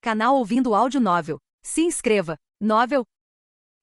Canal Ouvindo Áudio Novel. Se inscreva. Novel.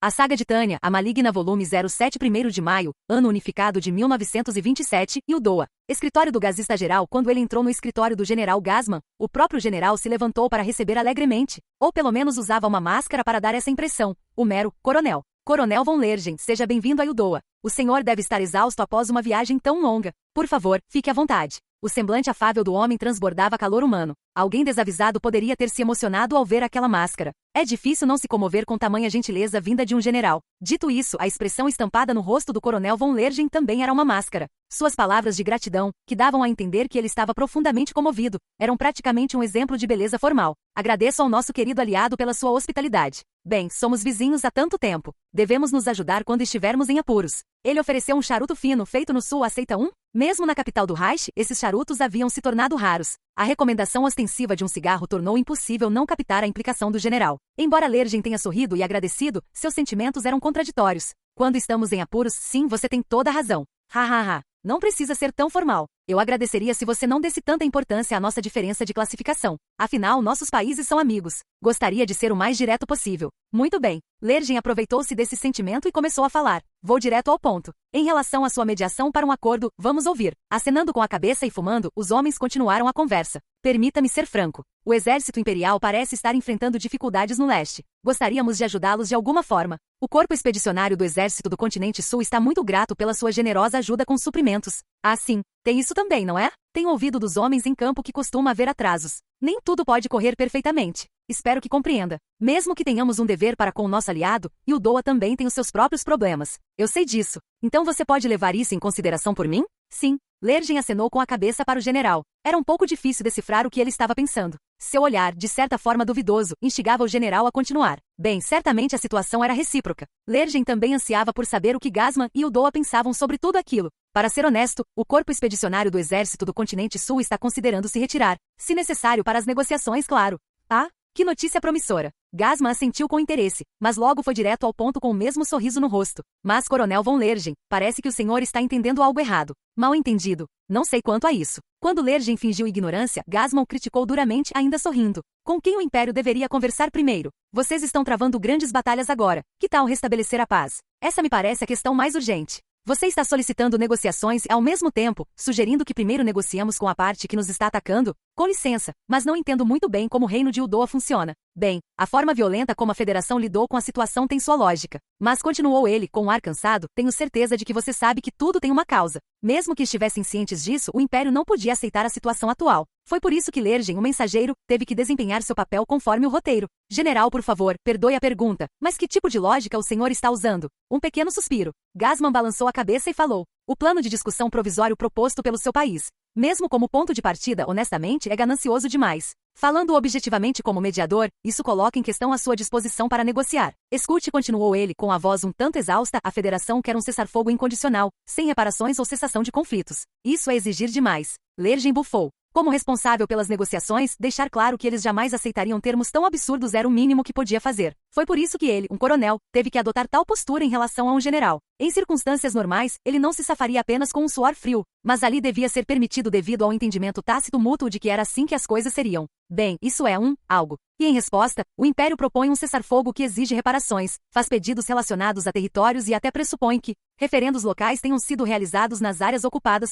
A Saga de Tânia, a Maligna, volume 07, 1º de maio, ano unificado de 1927, e o Doa. Escritório do Gazista-Geral. Quando ele entrou no escritório do general Gassman, o próprio general se levantou para receber alegremente, ou pelo menos usava uma máscara para dar essa impressão. O mero coronel. Coronel von Lergen, seja bem-vindo a Udoa. O senhor deve estar exausto após uma viagem tão longa. Por favor, fique à vontade. O semblante afável do homem transbordava calor humano. Alguém desavisado poderia ter se emocionado ao ver aquela máscara. É difícil não se comover com tamanha gentileza vinda de um general. Dito isso, a expressão estampada no rosto do coronel von Lergen também era uma máscara. Suas palavras de gratidão, que davam a entender que ele estava profundamente comovido, eram praticamente um exemplo de beleza formal. Agradeço ao nosso querido aliado pela sua hospitalidade. Bem, somos vizinhos há tanto tempo. Devemos nos ajudar quando estivermos em apuros. Ele ofereceu um charuto fino feito no sul. Aceita um? Mesmo na capital do Reich, esses charutos haviam se tornado raros. A recomendação ostensiva de um cigarro tornou impossível não captar a implicação do general. Embora Lergen tenha sorrido e agradecido, seus sentimentos eram contraditórios. Quando estamos em apuros, sim, você tem toda a razão. Ha. Não precisa ser tão formal. Eu agradeceria se você não desse tanta importância à nossa diferença de classificação. Afinal, nossos países são amigos. Gostaria de ser o mais direto possível. Muito bem. Lergen aproveitou-se desse sentimento e começou a falar. Vou direto ao ponto. Em relação à sua mediação para um acordo, vamos ouvir. Acenando com a cabeça e fumando, os homens continuaram a conversa. Permita-me ser franco. O exército imperial parece estar enfrentando dificuldades no leste. Gostaríamos de ajudá-los de alguma forma. O corpo expedicionário do exército do continente sul está muito grato pela sua generosa ajuda com suprimentos. Ah, sim. Tem isso também, não é? Tenho ouvido dos homens em campo que costuma haver atrasos. Nem tudo pode correr perfeitamente. Espero que compreenda. Mesmo que tenhamos um dever para com o nosso aliado, e o Doa também tem os seus próprios problemas. Eu sei disso. Então você pode levar isso em consideração por mim? Sim. Lergen acenou com a cabeça para o general. Era um pouco difícil decifrar o que ele estava pensando. Seu olhar, de certa forma duvidoso, instigava o general a continuar. Bem, certamente a situação era recíproca. Lergen também ansiava por saber o que Gassman e o Doa pensavam sobre tudo aquilo. Para ser honesto, o corpo expedicionário do exército do continente sul está considerando se retirar. Se necessário para as negociações, claro. Ah, que notícia promissora. Gassman assentiu com interesse, mas logo foi direto ao ponto com o mesmo sorriso no rosto. Mas, coronel von Lergen, parece que o senhor está entendendo algo errado. Mal entendido. Não sei quanto a isso. Quando Lergen fingiu ignorância, Gassman o criticou duramente, ainda sorrindo. Com quem o Império deveria conversar primeiro? Vocês estão travando grandes batalhas agora. Que tal restabelecer a paz? Essa me parece a questão mais urgente. Você está solicitando negociações e, ao mesmo tempo, sugerindo que primeiro negociemos com a parte que nos está atacando? Com licença, mas não entendo muito bem como o reino de Udoa funciona. Bem, a forma violenta como a federação lidou com a situação tem sua lógica. Mas continuou ele, com um ar cansado, tenho certeza de que você sabe que tudo tem uma causa. Mesmo que estivessem cientes disso, o Império não podia aceitar a situação atual. Foi por isso que Lergen, o mensageiro, teve que desempenhar seu papel conforme o roteiro. General, por favor, perdoe a pergunta, mas que tipo de lógica o senhor está usando? Um pequeno suspiro. Gassman balançou a cabeça e falou. O plano de discussão provisório proposto pelo seu país, mesmo como ponto de partida, honestamente, é ganancioso demais. Falando objetivamente como mediador, isso coloca em questão a sua disposição para negociar. Escute, continuou ele com a voz um tanto exausta, a federação quer um cessar-fogo incondicional, sem reparações ou cessação de conflitos. Isso é exigir demais. Lergen bufou. Como responsável pelas negociações, deixar claro que eles jamais aceitariam termos tão absurdos era o mínimo que podia fazer. Foi por isso que ele, um coronel, teve que adotar tal postura em relação a um general. Em circunstâncias normais, ele não se safaria apenas com um suor frio, mas ali devia ser permitido devido ao entendimento tácito mútuo de que era assim que as coisas seriam. Bem, isso é algo. E em resposta, o Império propõe um cessar-fogo que exige reparações, faz pedidos relacionados a territórios e até pressupõe que referendos locais tenham sido realizados nas áreas ocupadas.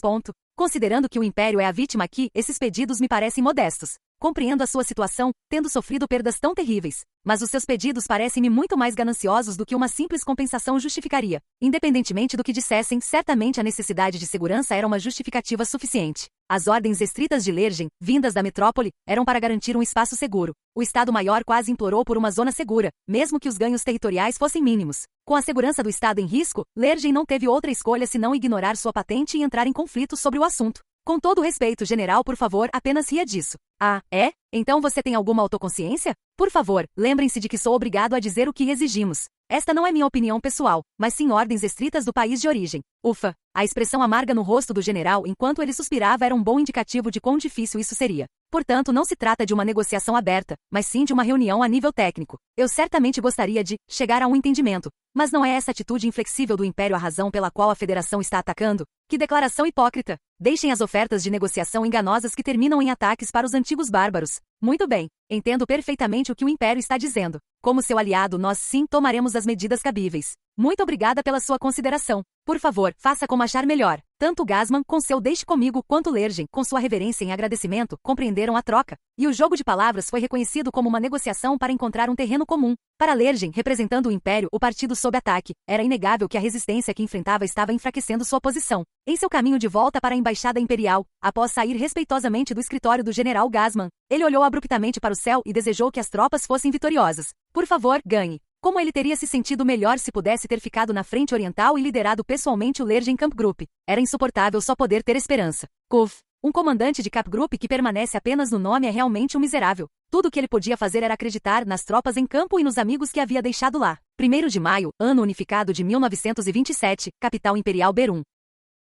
Considerando que o Império é a vítima aqui, esses pedidos me parecem modestos. Compreendo a sua situação, tendo sofrido perdas tão terríveis. Mas os seus pedidos parecem-me muito mais gananciosos do que uma simples compensação justificaria. Independentemente do que dissessem, certamente a necessidade de segurança era uma justificativa suficiente. As ordens estritas de Lergen, vindas da metrópole, eram para garantir um espaço seguro. O Estado-Maior quase implorou por uma zona segura, mesmo que os ganhos territoriais fossem mínimos. Com a segurança do Estado em risco, Lergen não teve outra escolha senão ignorar sua patente e entrar em conflito sobre o assunto. Com todo respeito, general, por favor, apenas ria disso. Ah, é? Então você tem alguma autoconsciência? Por favor, lembrem-se de que sou obrigado a dizer o que exigimos. Esta não é minha opinião pessoal, mas sim ordens estritas do país de origem. Ufa! A expressão amarga no rosto do general enquanto ele suspirava era um bom indicativo de quão difícil isso seria. Portanto, não se trata de uma negociação aberta, mas sim de uma reunião a nível técnico. Eu certamente gostaria de chegar a um entendimento, Mas não é essa atitude inflexível do Império a razão pela qual a Federação está atacando? Que declaração hipócrita! Deixem as ofertas de negociação enganosas que terminam em ataques para os antigos bárbaros. Muito bem, entendo perfeitamente o que o Império está dizendo. Como seu aliado, nós sim tomaremos as medidas cabíveis. Muito obrigada pela sua consideração. Por favor, faça como achar melhor. Tanto Gasman, com seu deixe comigo, quanto Lergen, com sua reverência em agradecimento, compreenderam a troca. E o jogo de palavras foi reconhecido como uma negociação para encontrar um terreno comum. Para Lergen, representando o Império, o partido sob ataque, era inegável que a resistência que enfrentava estava enfraquecendo sua posição. Em seu caminho de volta para a Embaixada Imperial, após sair respeitosamente do escritório do general Gasman, ele olhou abruptamente para o céu e desejou que as tropas fossem vitoriosas. Por favor, ganhe. Como ele teria se sentido melhor se pudesse ter ficado na frente oriental e liderado pessoalmente o Lergen Kampfgruppe. Era insuportável só poder ter esperança. Kuf, um comandante de Kampfgruppe que permanece apenas no nome é realmente um miserável. Tudo o que ele podia fazer era acreditar nas tropas em campo e nos amigos que havia deixado lá. 1º de maio, ano unificado de 1927, capital imperial Berum.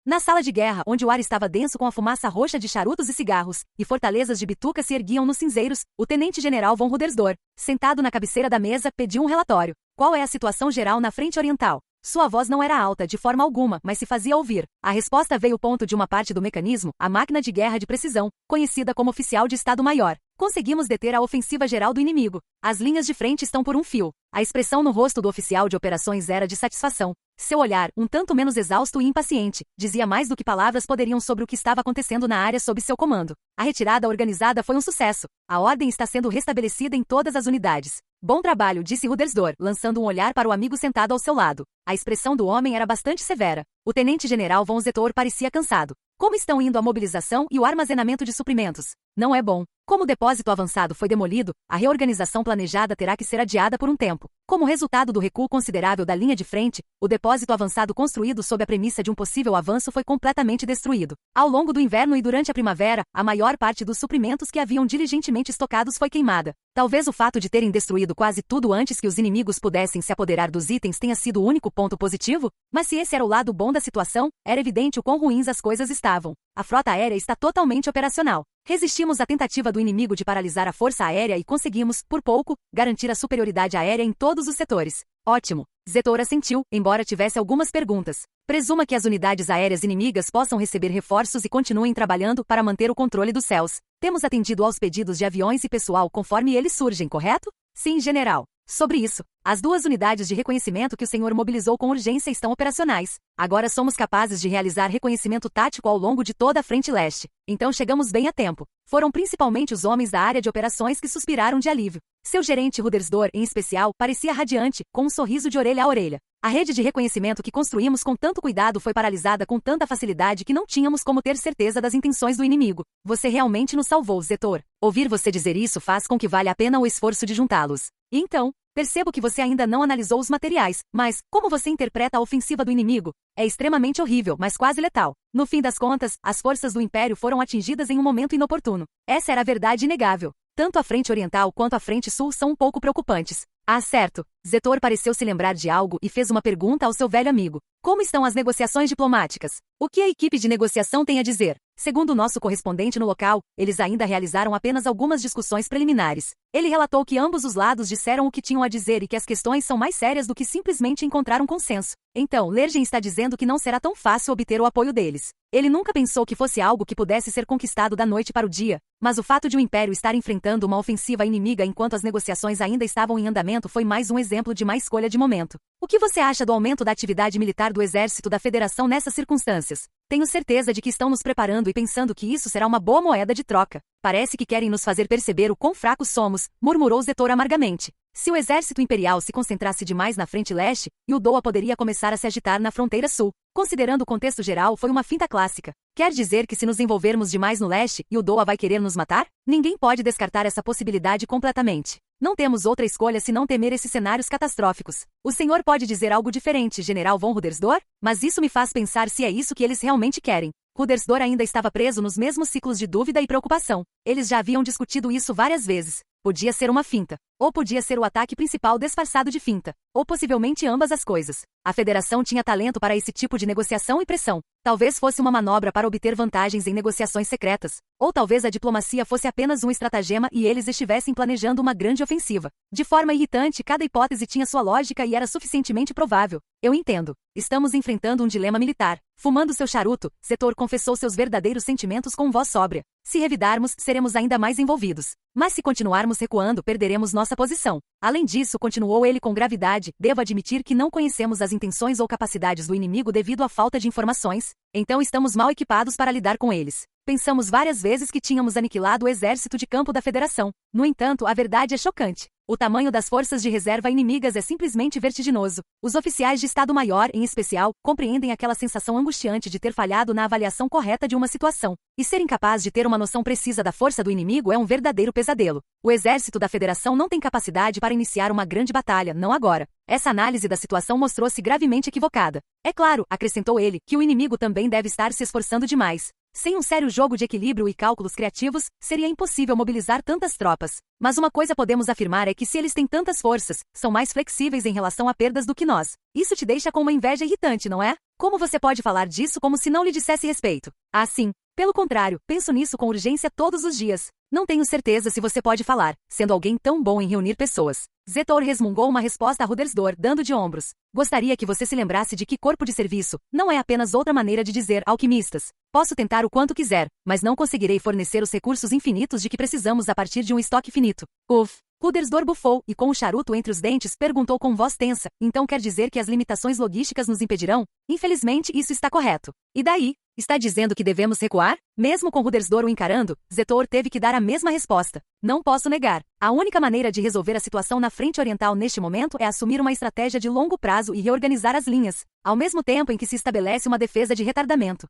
Na sala de guerra, onde o ar estava denso com a fumaça roxa de charutos e cigarros, e fortalezas de bituca se erguiam nos cinzeiros, o tenente-general von Rudersdorf, sentado na cabeceira da mesa, pediu um relatório. Qual é a situação geral na frente oriental? Sua voz não era alta de forma alguma, mas se fazia ouvir. A resposta veio ponto de uma parte do mecanismo, a máquina de guerra de precisão, conhecida como oficial de Estado-Maior. Conseguimos deter a ofensiva geral do inimigo. As linhas de frente estão por um fio. A expressão no rosto do oficial de operações era de satisfação. Seu olhar, um tanto menos exausto e impaciente, dizia mais do que palavras poderiam sobre o que estava acontecendo na área sob seu comando. A retirada organizada foi um sucesso. A ordem está sendo restabelecida em todas as unidades. Bom trabalho, disse Rudersdorf, lançando um olhar para o amigo sentado ao seu lado. A expressão do homem era bastante severa. O tenente-general von Zetor parecia cansado. Como estão indo a mobilização e o armazenamento de suprimentos? Não é bom. Como o depósito avançado foi demolido, a reorganização planejada terá que ser adiada por um tempo. Como resultado do recuo considerável da linha de frente, o depósito avançado construído sob a premissa de um possível avanço foi completamente destruído. Ao longo do inverno e durante a primavera, a maior parte dos suprimentos que haviam diligentemente estocados foi queimada. Talvez o fato de terem destruído quase tudo antes que os inimigos pudessem se apoderar dos itens tenha sido o único ponto positivo, mas se esse era o lado bom da situação, era evidente o quão ruins as coisas estavam. A frota aérea está totalmente operacional. Resistimos à tentativa do inimigo de paralisar a força aérea e conseguimos, por pouco, garantir a superioridade aérea em todos os setores. Ótimo. Zetor assentiu, embora tivesse algumas perguntas. Presuma que as unidades aéreas inimigas possam receber reforços e continuem trabalhando para manter o controle dos céus. Temos atendido aos pedidos de aviões e pessoal conforme eles surgem, correto? Sim, general. Sobre isso, as 2 unidades de reconhecimento que o senhor mobilizou com urgência estão operacionais. Agora somos capazes de realizar reconhecimento tático ao longo de toda a frente leste. Então chegamos bem a tempo. Foram principalmente os homens da área de operações que suspiraram de alívio. Seu gerente Rudersdorf, em especial, parecia radiante, com um sorriso de orelha a orelha. A rede de reconhecimento que construímos com tanto cuidado foi paralisada com tanta facilidade que não tínhamos como ter certeza das intenções do inimigo. Você realmente nos salvou, Zetor. Ouvir você dizer isso faz com que valha a pena o esforço de juntá-los. E então, percebo que você ainda não analisou os materiais, mas, como você interpreta a ofensiva do inimigo? É extremamente horrível, mas quase letal. No fim das contas, as forças do Império foram atingidas em um momento inoportuno. Essa era a verdade inegável. Tanto a frente oriental quanto a frente sul são um pouco preocupantes. Ah, certo. Zetor pareceu se lembrar de algo e fez uma pergunta ao seu velho amigo. Como estão as negociações diplomáticas? O que a equipe de negociação tem a dizer? Segundo o nosso correspondente no local, eles ainda realizaram apenas algumas discussões preliminares. Ele relatou que ambos os lados disseram o que tinham a dizer e que as questões são mais sérias do que simplesmente encontrar um consenso. Então, Lergen está dizendo que não será tão fácil obter o apoio deles. Ele nunca pensou que fosse algo que pudesse ser conquistado da noite para o dia, mas o fato de o Império estar enfrentando uma ofensiva inimiga enquanto as negociações ainda estavam em andamento foi mais um exemplo de má escolha de momento. O que você acha do aumento da atividade militar do Exército da Federação nessas circunstâncias? Tenho certeza de que estão nos preparando e pensando que isso será uma boa moeda de troca. Parece que querem nos fazer perceber o quão fracos somos, murmurou Zetor amargamente. Se o exército imperial se concentrasse demais na frente leste, Yudoa poderia começar a se agitar na fronteira sul. Considerando o contexto geral, foi uma finta clássica. Quer dizer que se nos envolvermos demais no leste, Yudoa vai querer nos matar? Ninguém pode descartar essa possibilidade completamente. Não temos outra escolha senão temer esses cenários catastróficos. O senhor pode dizer algo diferente, General von Rudersdorf? Mas isso me faz pensar se é isso que eles realmente querem. Rudersdorf ainda estava preso nos mesmos ciclos de dúvida e preocupação. Eles já haviam discutido isso várias vezes. Podia ser uma finta. Ou podia ser o ataque principal disfarçado de finta. Ou possivelmente ambas as coisas. A Federação tinha talento para esse tipo de negociação e pressão. Talvez fosse uma manobra para obter vantagens em negociações secretas. Ou talvez a diplomacia fosse apenas um estratagema e eles estivessem planejando uma grande ofensiva. De forma irritante, cada hipótese tinha sua lógica e era suficientemente provável. Eu entendo. Estamos enfrentando um dilema militar. Fumando seu charuto, Zetor confessou seus verdadeiros sentimentos com voz sóbria. Se revidarmos, seremos ainda mais envolvidos. Mas se continuarmos recuando, perderemos nossa posição. Além disso, continuou ele com gravidade, devo admitir que não conhecemos as intenções ou capacidades do inimigo devido à falta de informações, então estamos mal equipados para lidar com eles. Pensamos várias vezes que tínhamos aniquilado o exército de campo da Federação. No entanto, a verdade é chocante. O tamanho das forças de reserva inimigas é simplesmente vertiginoso. Os oficiais de Estado-Maior, em especial, compreendem aquela sensação angustiante de ter falhado na avaliação correta de uma situação. E ser incapaz de ter uma noção precisa da força do inimigo é um verdadeiro pesadelo. O exército da Federação não tem capacidade para iniciar uma grande batalha, não agora. Essa análise da situação mostrou-se gravemente equivocada. É claro, acrescentou ele, que o inimigo também deve estar se esforçando demais. Sem um sério jogo de equilíbrio e cálculos criativos, seria impossível mobilizar tantas tropas. Mas uma coisa podemos afirmar é que se eles têm tantas forças, são mais flexíveis em relação a perdas do que nós. Isso te deixa com uma inveja irritante, não é? Como você pode falar disso como se não lhe dissesse respeito? Ah, sim. Pelo contrário, penso nisso com urgência todos os dias. Não tenho certeza se você pode falar, sendo alguém tão bom em reunir pessoas. Zetor resmungou uma resposta a Rudersdor, dando de ombros. Gostaria que você se lembrasse de que corpo de serviço não é apenas outra maneira de dizer alquimistas. Posso tentar o quanto quiser, mas não conseguirei fornecer os recursos infinitos de que precisamos a partir de um estoque finito. Uf! Rudersdor bufou e, com o charuto entre os dentes, perguntou com voz tensa, então quer dizer que as limitações logísticas nos impedirão? Infelizmente, isso está correto. E daí? Está dizendo que devemos recuar? Mesmo com Rudersdor o encarando, Zetor teve que dar a mesma resposta. Não posso negar. A única maneira de resolver a situação na frente oriental neste momento é assumir uma estratégia de longo prazo e reorganizar as linhas, ao mesmo tempo em que se estabelece uma defesa de retardamento.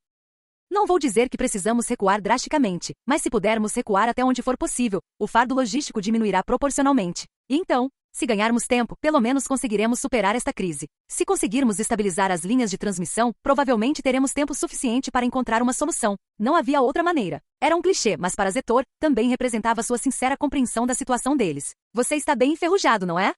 Não vou dizer que precisamos recuar drasticamente, mas se pudermos recuar até onde for possível, o fardo logístico diminuirá proporcionalmente. E então, se ganharmos tempo, pelo menos conseguiremos superar esta crise. Se conseguirmos estabilizar as linhas de transmissão, provavelmente teremos tempo suficiente para encontrar uma solução. Não havia outra maneira. Era um clichê, mas para Zetor, também representava sua sincera compreensão da situação deles. Você está bem enferrujado, não é?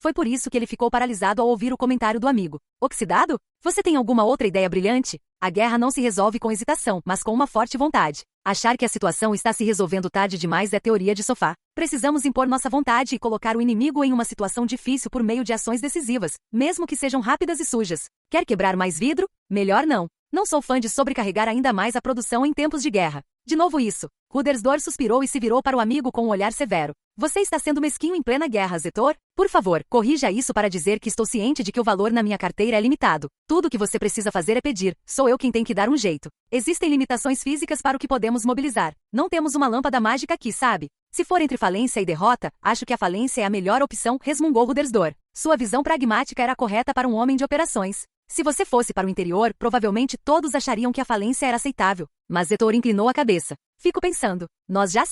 Foi por isso que ele ficou paralisado ao ouvir o comentário do amigo. Oxidado? Você tem alguma outra ideia brilhante? A guerra não se resolve com hesitação, mas com uma forte vontade. Achar que a situação está se resolvendo tarde demais é teoria de sofá. Precisamos impor nossa vontade e colocar o inimigo em uma situação difícil por meio de ações decisivas, mesmo que sejam rápidas e sujas. Quer quebrar mais vidro? Melhor não. Não sou fã de sobrecarregar ainda mais a produção em tempos de guerra. De novo isso. Rudersdor suspirou e se virou para o amigo com um olhar severo. Você está sendo mesquinho em plena guerra, Zetor? Por favor, corrija isso para dizer que estou ciente de que o valor na minha carteira é limitado. Tudo o que você precisa fazer é pedir. Sou eu quem tem que dar um jeito. Existem limitações físicas para o que podemos mobilizar. Não temos uma lâmpada mágica aqui, sabe? Se for entre falência e derrota, acho que a falência é a melhor opção, resmungou Rudersdor. Sua visão pragmática era correta para um homem de operações. Se você fosse para o interior, provavelmente todos achariam que a falência era aceitável. Mas Zetor inclinou a cabeça. Fico pensando, nós já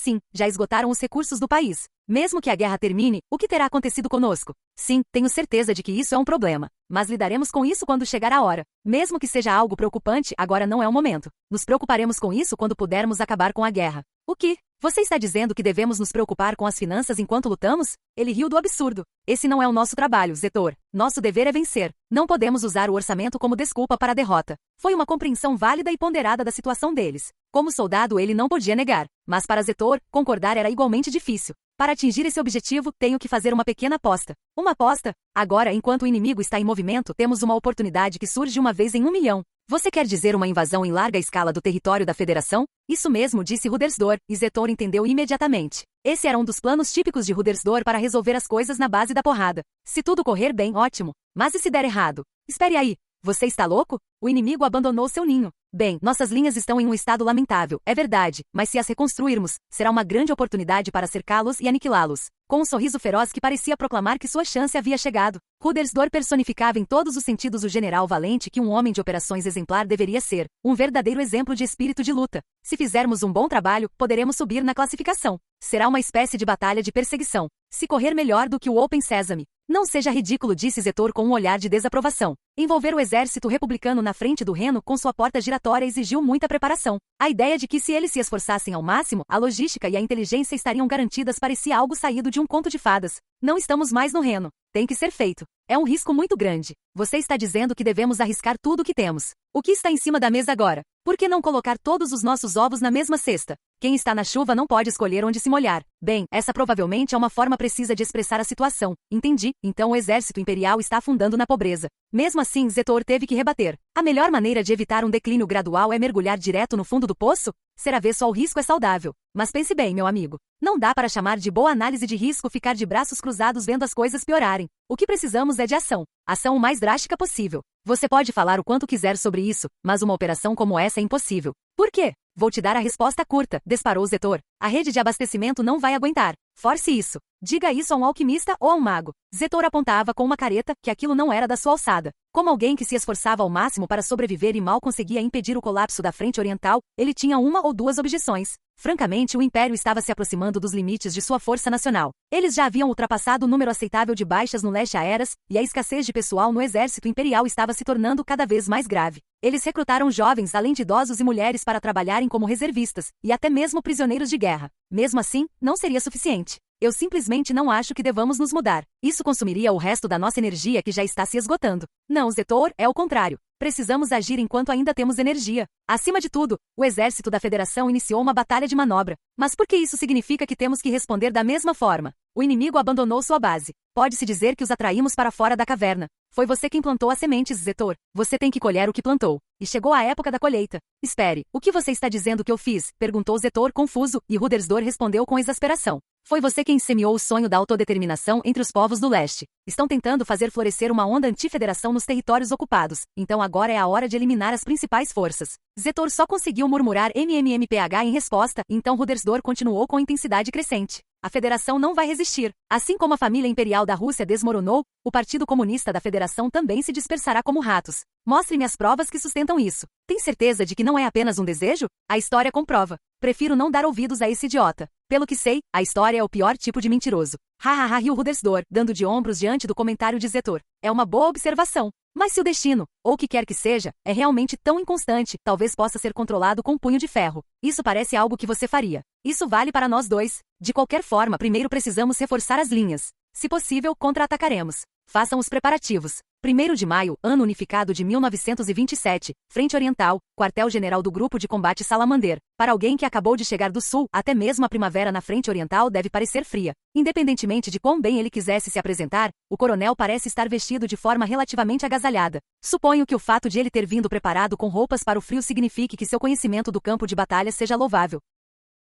esgotaram os recursos do país. Mesmo que a guerra termine, o que terá acontecido conosco? Sim, tenho certeza de que isso é um problema. Mas lidaremos com isso quando chegar a hora. Mesmo que seja algo preocupante, agora não é o momento. Nos preocuparemos com isso quando pudermos acabar com a guerra. O que? Você está dizendo que devemos nos preocupar com as finanças enquanto lutamos? Ele riu do absurdo. Esse não é o nosso trabalho, Zetor. Nosso dever é vencer. Não podemos usar o orçamento como desculpa para a derrota. Foi uma compreensão válida e ponderada da situação deles. Como soldado ele não podia negar. Mas para Zetor, concordar era igualmente difícil. Para atingir esse objetivo, tenho que fazer uma pequena aposta. Uma aposta? Agora, enquanto o inimigo está em movimento, temos uma oportunidade que surge uma vez em 1 milhão. Você quer dizer uma invasão em larga escala do território da Federação? Isso mesmo, disse Rudersdor, e Zetor entendeu imediatamente. Esse era um dos planos típicos de Rudersdor para resolver as coisas na base da porrada. Se tudo correr bem, ótimo. Mas e se der errado? Espere aí. Você está louco? O inimigo abandonou seu ninho. Bem, nossas linhas estão em um estado lamentável, é verdade, mas se as reconstruirmos, será uma grande oportunidade para cercá-los e aniquilá-los. Com um sorriso feroz que parecia proclamar que sua chance havia chegado, Rudersdor personificava em todos os sentidos o general valente que um homem de operações exemplar deveria ser, um verdadeiro exemplo de espírito de luta. Se fizermos um bom trabalho, poderemos subir na classificação. Será uma espécie de batalha de perseguição. Se correr melhor do que o Open Sesame, Não seja ridículo, disse Zetor com um olhar de desaprovação. Envolver o exército republicano na frente do Reno com sua porta giratória exigiu muita preparação. A ideia de que se eles se esforçassem ao máximo, a logística e a inteligência estariam garantidas parecia algo saído de um conto de fadas. Não estamos mais no Reno. Tem que ser feito. É um risco muito grande. Você está dizendo que devemos arriscar tudo o que temos. O que está em cima da mesa agora? Por que não colocar todos os nossos ovos na mesma cesta? Quem está na chuva não pode escolher onde se molhar. Bem, essa provavelmente é uma forma precisa de expressar a situação. Entendi. Então o exército imperial está afundando na pobreza. Mesmo assim, Zetor teve que rebater. A melhor maneira de evitar um declínio gradual é mergulhar direto no fundo do poço? Ser avesso ao risco é saudável. Mas pense bem, meu amigo. Não dá para chamar de boa análise de risco ficar de braços cruzados vendo as coisas piorarem. O que precisamos é de ação. Ação o mais drástica possível. Você pode falar o quanto quiser sobre isso, mas uma operação como essa é impossível. Por quê? Vou te dar a resposta curta, disparou Zetor. A rede de abastecimento não vai aguentar. Force isso. Diga isso a um alquimista ou a um mago. Zetor apontava com uma careta que aquilo não era da sua alçada. Como alguém que se esforçava ao máximo para sobreviver e mal conseguia impedir o colapso da frente oriental, ele tinha uma ou duas objeções. Francamente, o Império estava se aproximando dos limites de sua força nacional. Eles já haviam ultrapassado o número aceitável de baixas no leste aéreas, e a escassez de pessoal no exército imperial estava se tornando cada vez mais grave. Eles recrutaram jovens além de idosos e mulheres para trabalharem como reservistas, e até mesmo prisioneiros de guerra. Mesmo assim, não seria suficiente. Eu simplesmente não acho que devamos nos mudar. Isso consumiria o resto da nossa energia que já está se esgotando. Não, Zetor, é o contrário. Precisamos agir enquanto ainda temos energia. Acima de tudo, o exército da Federação iniciou uma batalha de manobra. Mas por que isso significa que temos que responder da mesma forma? O inimigo abandonou sua base. Pode-se dizer que os atraímos para fora da caverna. Foi você quem plantou as sementes, Zetor. Você tem que colher o que plantou. E chegou a época da colheita. Espere, o que você está dizendo que eu fiz? Perguntou Zetor confuso, e Rudersdor respondeu com exasperação. Foi você quem semeou o sonho da autodeterminação entre os povos do leste. Estão tentando fazer florescer uma onda antifederação nos territórios ocupados. Então agora é a hora de eliminar as principais forças. Zetor só conseguiu murmurar MMMPH em resposta, então Rudersdor continuou com intensidade crescente. A federação não vai resistir. Assim como a família imperial da Rússia desmoronou, o Partido Comunista da Federação também se dispersará como ratos. Mostre-me as provas que sustentam isso. Tem certeza de que não é apenas um desejo? A história comprova. Prefiro não dar ouvidos a esse idiota. Pelo que sei, a história é o pior tipo de mentiroso. Hahaha, riu Rudersdor, dando de ombros diante do comentário de Zetor. É uma boa observação. Mas se o destino, ou o que quer que seja, é realmente tão inconstante, talvez possa ser controlado com um punho de ferro. Isso parece algo que você faria. Isso vale para nós dois. De qualquer forma, primeiro precisamos reforçar as linhas. Se possível, contra-atacaremos. Façam os preparativos. 1º de maio, ano unificado de 1927, Frente Oriental, quartel-general do Grupo de Combate Salamander. Para alguém que acabou de chegar do sul, até mesmo a primavera na Frente Oriental deve parecer fria. Independentemente de quão bem ele quisesse se apresentar, o coronel parece estar vestido de forma relativamente agasalhada. Suponho que o fato de ele ter vindo preparado com roupas para o frio signifique que seu conhecimento do campo de batalha seja louvável.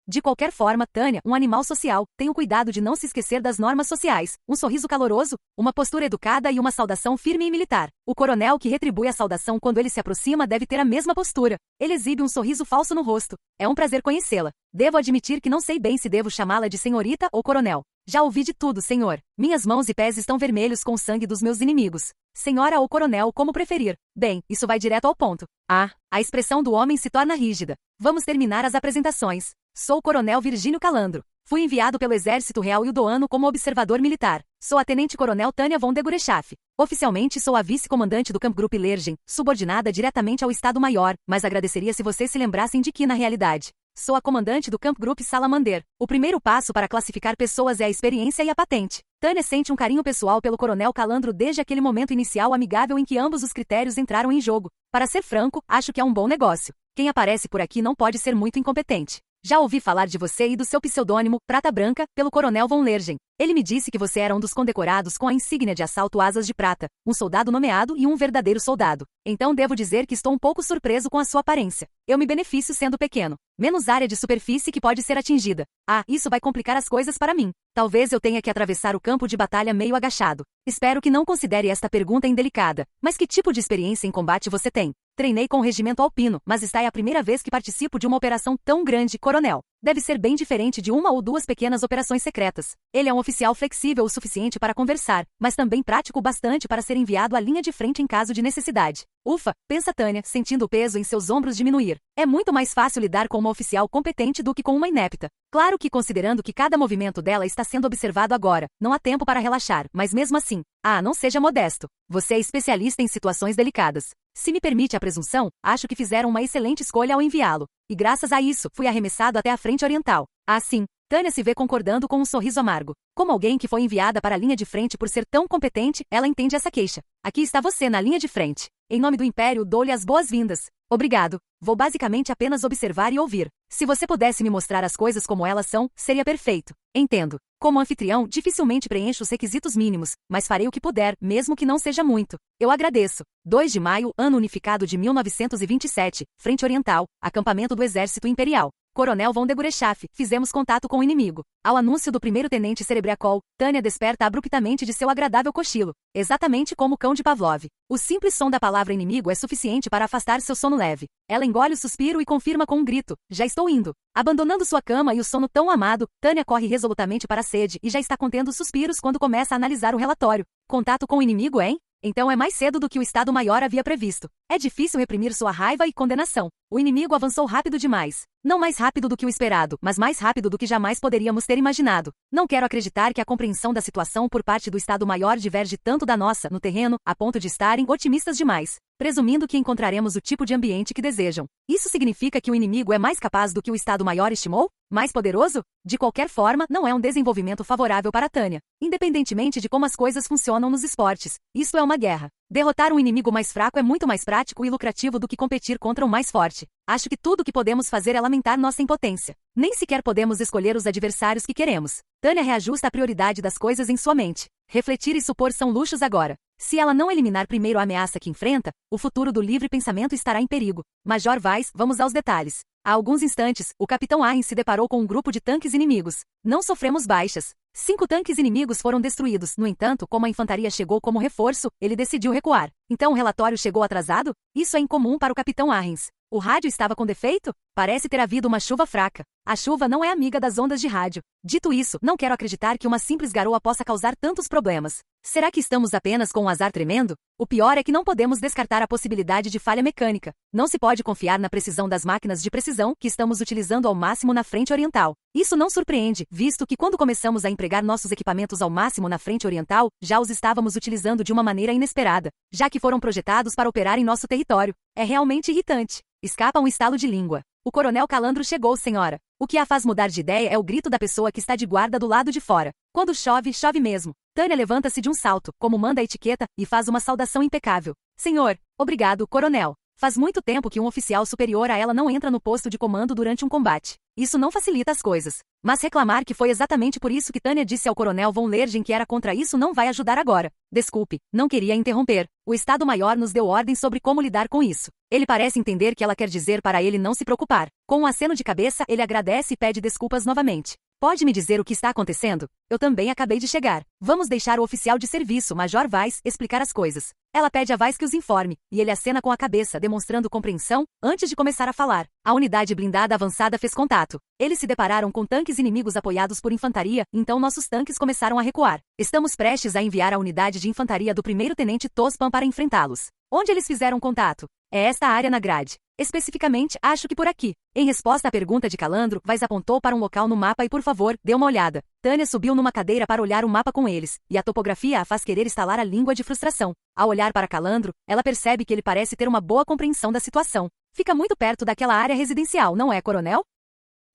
De qualquer forma, Tânia, um animal social, tenha o cuidado de não se esquecer das normas sociais, um sorriso caloroso, uma postura educada e uma saudação firme e militar. O coronel que retribui a saudação quando ele se aproxima deve ter a mesma postura. Ele exibe um sorriso falso no rosto. É um prazer conhecê-la. Devo admitir que não sei bem se devo chamá-la de senhorita ou coronel. Já ouvi de tudo, senhor. Minhas mãos e pés estão vermelhos com o sangue dos meus inimigos. Senhora ou coronel, como preferir. Bem, isso vai direto ao ponto. Ah, a expressão do homem se torna rígida. Vamos terminar as apresentações. Sou o coronel Virgínio Calandro. Fui enviado pelo Exército Real Ildoano como observador militar. Sou a tenente-coronel Tânia von de Gurechaff. Oficialmente sou a vice-comandante do Kampfgruppe Lergen, subordinada diretamente ao Estado-Maior, mas agradeceria se vocês se lembrassem de que, na realidade, sou a comandante do Kampfgruppe Salamander. O primeiro passo para classificar pessoas é a experiência e a patente. Tânia sente um carinho pessoal pelo coronel Calandro desde aquele momento inicial amigável em que ambos os critérios entraram em jogo. Para ser franco, acho que é um bom negócio. Quem aparece por aqui não pode ser muito incompetente. Já ouvi falar de você e do seu pseudônimo, Prata Branca, pelo coronel von Lergen. Ele me disse que você era um dos condecorados com a insígnia de assalto Asas de Prata, um soldado nomeado e um verdadeiro soldado. Então devo dizer que estou um pouco surpreso com a sua aparência. Eu me beneficio sendo pequeno. Menos área de superfície que pode ser atingida. Ah, isso vai complicar as coisas para mim. Talvez eu tenha que atravessar o campo de batalha meio agachado. Espero que não considere esta pergunta indelicada. Mas que tipo de experiência em combate você tem? Treinei com o regimento alpino, mas esta é a primeira vez que participo de uma operação tão grande, coronel. Deve ser bem diferente de uma ou duas pequenas operações secretas. Ele é um oficial flexível o suficiente para conversar, mas também prático o bastante para ser enviado à linha de frente em caso de necessidade. Ufa, pensa Tânia, sentindo o peso em seus ombros diminuir. É muito mais fácil lidar com uma oficial competente do que com uma inepta. Claro que considerando que cada movimento dela está sendo observado agora, não há tempo para relaxar, mas mesmo assim, não seja modesto. Você é especialista em situações delicadas. Se me permite a presunção, acho que fizeram uma excelente escolha ao enviá-lo. E graças a isso, fui arremessado até a frente oriental. Sim, Tânia se vê concordando com um sorriso amargo. Como alguém que foi enviada para a linha de frente por ser tão competente, ela entende essa queixa. Aqui está você na linha de frente. Em nome do Império, dou-lhe as boas-vindas. Obrigado. Vou basicamente apenas observar e ouvir. Se você pudesse me mostrar as coisas como elas são, seria perfeito. Entendo. Como anfitrião, dificilmente preencho os requisitos mínimos, mas farei o que puder, mesmo que não seja muito. Eu agradeço. 2 de maio, ano unificado de 1927, Frente Oriental, acampamento do Exército Imperial. Coronel von de Gurechaff, fizemos contato com o inimigo. Ao anúncio do primeiro-tenente Cerebriacol, Tânia desperta abruptamente de seu agradável cochilo, exatamente como o cão de Pavlov. O simples som da palavra inimigo é suficiente para afastar seu sono leve. Ela engole o suspiro e confirma com um grito: já estou indo. Abandonando sua cama e o sono tão amado, Tânia corre resolutamente para a sede e já está contendo os suspiros quando começa a analisar o relatório. Contato com o inimigo, hein? Então é mais cedo do que o Estado-Maior havia previsto. É difícil reprimir sua raiva e condenação. O inimigo avançou rápido demais. Não mais rápido do que o esperado, mas mais rápido do que jamais poderíamos ter imaginado. Não quero acreditar que a compreensão da situação por parte do Estado-Maior diverge tanto da nossa, no terreno, a ponto de estarem otimistas demais, presumindo que encontraremos o tipo de ambiente que desejam. Isso significa que o inimigo é mais capaz do que o Estado-Maior estimou? Mais poderoso? De qualquer forma, não é um desenvolvimento favorável para Tânia. Independentemente de como as coisas funcionam nos esportes, isso é uma guerra. Derrotar um inimigo mais fraco é muito mais prático e lucrativo do que competir contra um mais forte. Acho que tudo o que podemos fazer é lamentar nossa impotência. Nem sequer podemos escolher os adversários que queremos. Tânia reajusta a prioridade das coisas em sua mente. Refletir e supor são luxos agora. Se ela não eliminar primeiro a ameaça que enfrenta, o futuro do livre pensamento estará em perigo. Major Weiss, vamos aos detalhes. Há alguns instantes, o Capitão Arryn se deparou com um grupo de tanques inimigos. Não sofremos baixas. 5 tanques inimigos foram destruídos. No entanto, como a infantaria chegou como reforço, ele decidiu recuar. Então o relatório chegou atrasado? Isso é incomum para o Capitão Arryn. O rádio estava com defeito? Parece ter havido uma chuva fraca. A chuva não é amiga das ondas de rádio. Dito isso, não quero acreditar que uma simples garoa possa causar tantos problemas. Será que estamos apenas com um azar tremendo? O pior é que não podemos descartar a possibilidade de falha mecânica. Não se pode confiar na precisão das máquinas de precisão que estamos utilizando ao máximo na frente oriental. Isso não surpreende, visto que quando começamos a empregar nossos equipamentos ao máximo na frente oriental, já os estávamos utilizando de uma maneira inesperada, já que foram projetados para operar em nosso território. É realmente irritante. Escapa um estalo de língua. O Coronel Calandro chegou, senhora. O que a faz mudar de ideia é o grito da pessoa que está de guarda do lado de fora. Quando chove, chove mesmo. Tânia levanta-se de um salto, como manda a etiqueta, e faz uma saudação impecável. Senhor, obrigado, coronel. Faz muito tempo que um oficial superior a ela não entra no posto de comando durante um combate. Isso não facilita as coisas. Mas reclamar que foi exatamente por isso que Tânia disse ao coronel von Lergen que era contra isso não vai ajudar agora. Desculpe, não queria interromper. O Estado-Maior nos deu ordens sobre como lidar com isso. Ele parece entender que ela quer dizer para ele não se preocupar. Com um aceno de cabeça, ele agradece e pede desculpas novamente. Pode me dizer o que está acontecendo? Eu também acabei de chegar. Vamos deixar o oficial de serviço, Major Weiss, explicar as coisas. Ela pede a Weiss que os informe, e ele acena com a cabeça, demonstrando compreensão, antes de começar a falar. A unidade blindada avançada fez contato. Eles se depararam com tanques inimigos apoiados por infantaria, então nossos tanques começaram a recuar. Estamos prestes a enviar a unidade de infantaria do primeiro-tenente Tospan para enfrentá-los. Onde eles fizeram contato? É esta área na grade. Especificamente, acho que por aqui. Em resposta à pergunta de Calandro, Weiss apontou para um local no mapa e por favor, dê uma olhada. Tânia subiu numa cadeira para olhar o mapa com eles, e a topografia a faz querer estalar a língua de frustração. Ao olhar para Calandro, ela percebe que ele parece ter uma boa compreensão da situação. Fica muito perto daquela área residencial, não é, coronel?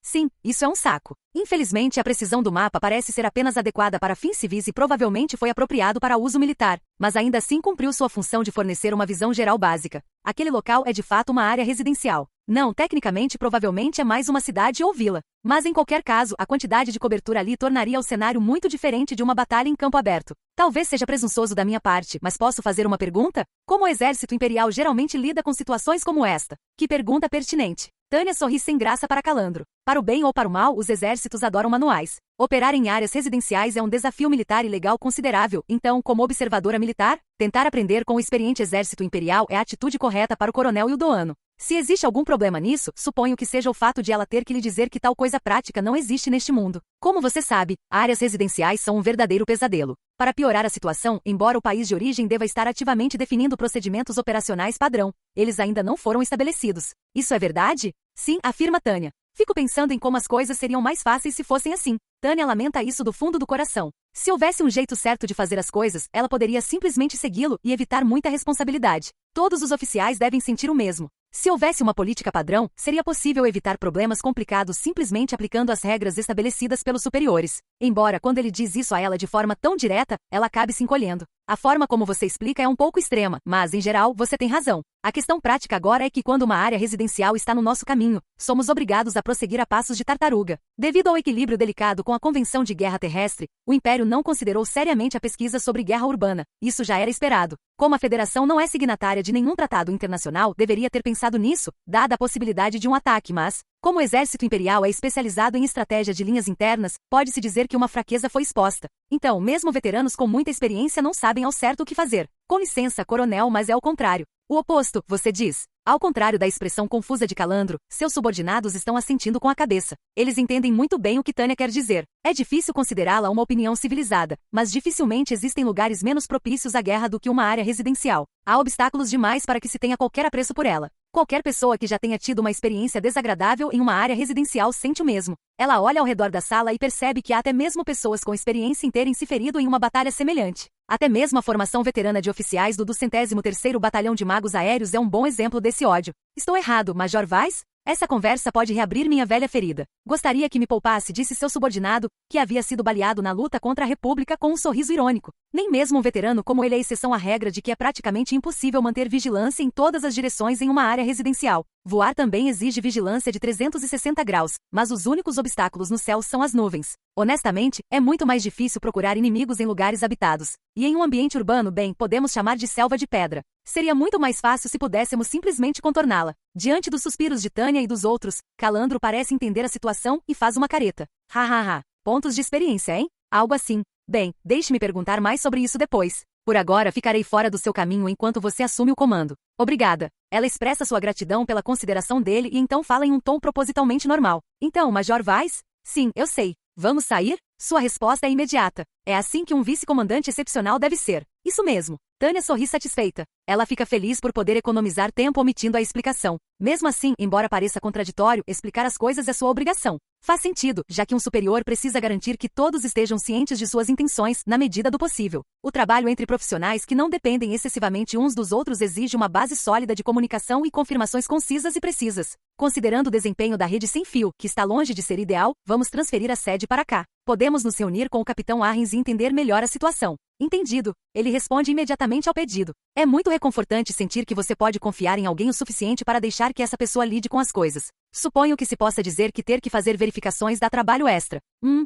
Sim, isso é um saco. Infelizmente, a precisão do mapa parece ser apenas adequada para fins civis e provavelmente foi apropriado para uso militar, mas ainda assim cumpriu sua função de fornecer uma visão geral básica. Aquele local é de fato uma área residencial. Não, tecnicamente provavelmente é mais uma cidade ou vila. Mas em qualquer caso, a quantidade de cobertura ali tornaria o cenário muito diferente de uma batalha em campo aberto. Talvez seja presunçoso da minha parte, mas posso fazer uma pergunta? Como o exército imperial geralmente lida com situações como esta? Que pergunta pertinente. Tânia sorri sem graça para Calandro. Para o bem ou para o mal, os exércitos adoram manuais. Operar em áreas residenciais é um desafio militar e legal considerável, então, como observadora militar, tentar aprender com o experiente exército imperial é a atitude correta para o coronel Hildoano. Se existe algum problema nisso, suponho que seja o fato de ela ter que lhe dizer que tal coisa prática não existe neste mundo. Como você sabe, áreas residenciais são um verdadeiro pesadelo. Para piorar a situação, embora o país de origem deva estar ativamente definindo procedimentos operacionais padrão, eles ainda não foram estabelecidos. Isso é verdade? Sim, afirma Tânia. Fico pensando em como as coisas seriam mais fáceis se fossem assim. Tânia lamenta isso do fundo do coração. Se houvesse um jeito certo de fazer as coisas, ela poderia simplesmente segui-lo e evitar muita responsabilidade. Todos os oficiais devem sentir o mesmo. Se houvesse uma política padrão, seria possível evitar problemas complicados simplesmente aplicando as regras estabelecidas pelos superiores. Embora, quando ele diz isso a ela de forma tão direta, ela acabe se encolhendo. A forma como você explica é um pouco extrema, mas, em geral, você tem razão. A questão prática agora é que quando uma área residencial está no nosso caminho, somos obrigados a prosseguir a passos de tartaruga. Devido ao equilíbrio delicado com a Convenção de Guerra Terrestre, o Império não considerou seriamente a pesquisa sobre guerra urbana. Isso já era esperado. Como a Federação não é signatária de nenhum tratado internacional, deveria ter pensado nisso, dada a possibilidade de um ataque, mas, como o exército imperial é especializado em estratégia de linhas internas, pode-se dizer que uma fraqueza foi exposta. Então, mesmo veteranos com muita experiência não sabem ao certo o que fazer. Com licença, coronel, mas é o contrário. O oposto, você diz. Ao contrário da expressão confusa de Calandro, seus subordinados estão assentindo com a cabeça. Eles entendem muito bem o que Tânia quer dizer. É difícil considerá-la uma opinião civilizada, mas dificilmente existem lugares menos propícios à guerra do que uma área residencial. Há obstáculos demais para que se tenha qualquer apreço por ela. Qualquer pessoa que já tenha tido uma experiência desagradável em uma área residencial sente o mesmo. Ela olha ao redor da sala e percebe que há até mesmo pessoas com experiência em terem se ferido em uma batalha semelhante. Até mesmo a formação veterana de oficiais do 203º Batalhão de Magos Aéreos é um bom exemplo desse ódio. Estou errado, Major Weiss? Essa conversa pode reabrir minha velha ferida. Gostaria que me poupasse, disse seu subordinado, que havia sido baleado na luta contra a República com um sorriso irônico. Nem mesmo um veterano como ele é exceção à regra de que é praticamente impossível manter vigilância em todas as direções em uma área residencial. Voar também exige vigilância de 360 graus, mas os únicos obstáculos no céu são as nuvens. Honestamente, é muito mais difícil procurar inimigos em lugares habitados. E em um ambiente urbano, bem, podemos chamar de selva de pedra. Seria muito mais fácil se pudéssemos simplesmente contorná-la. Diante dos suspiros de Tânia e dos outros, Calandro parece entender a situação e faz uma careta. Ha. Pontos de experiência, hein? Algo assim. Bem, deixe-me perguntar mais sobre isso depois. Por agora ficarei fora do seu caminho enquanto você assume o comando. Obrigada. Ela expressa sua gratidão pela consideração dele e então fala em um tom propositalmente normal. Então, Major Weiss? Sim, eu sei. Vamos sair? Sua resposta é imediata. É assim que um vice-comandante excepcional deve ser. Isso mesmo. Tânia sorri satisfeita. Ela fica feliz por poder economizar tempo omitindo a explicação. Mesmo assim, embora pareça contraditório, explicar as coisas é sua obrigação. Faz sentido, já que um superior precisa garantir que todos estejam cientes de suas intenções, na medida do possível. O trabalho entre profissionais que não dependem excessivamente uns dos outros exige uma base sólida de comunicação e confirmações concisas e precisas. Considerando o desempenho da rede sem fio, que está longe de ser ideal, vamos transferir a sede para cá. Podemos nos reunir com o Capitão Arrens e entender melhor a situação. Entendido. Ele responde imediatamente ao pedido. É muito reconfortante sentir que você pode confiar em alguém o suficiente para deixar que essa pessoa lide com as coisas. Suponho que se possa dizer que ter que fazer verificações dá trabalho extra.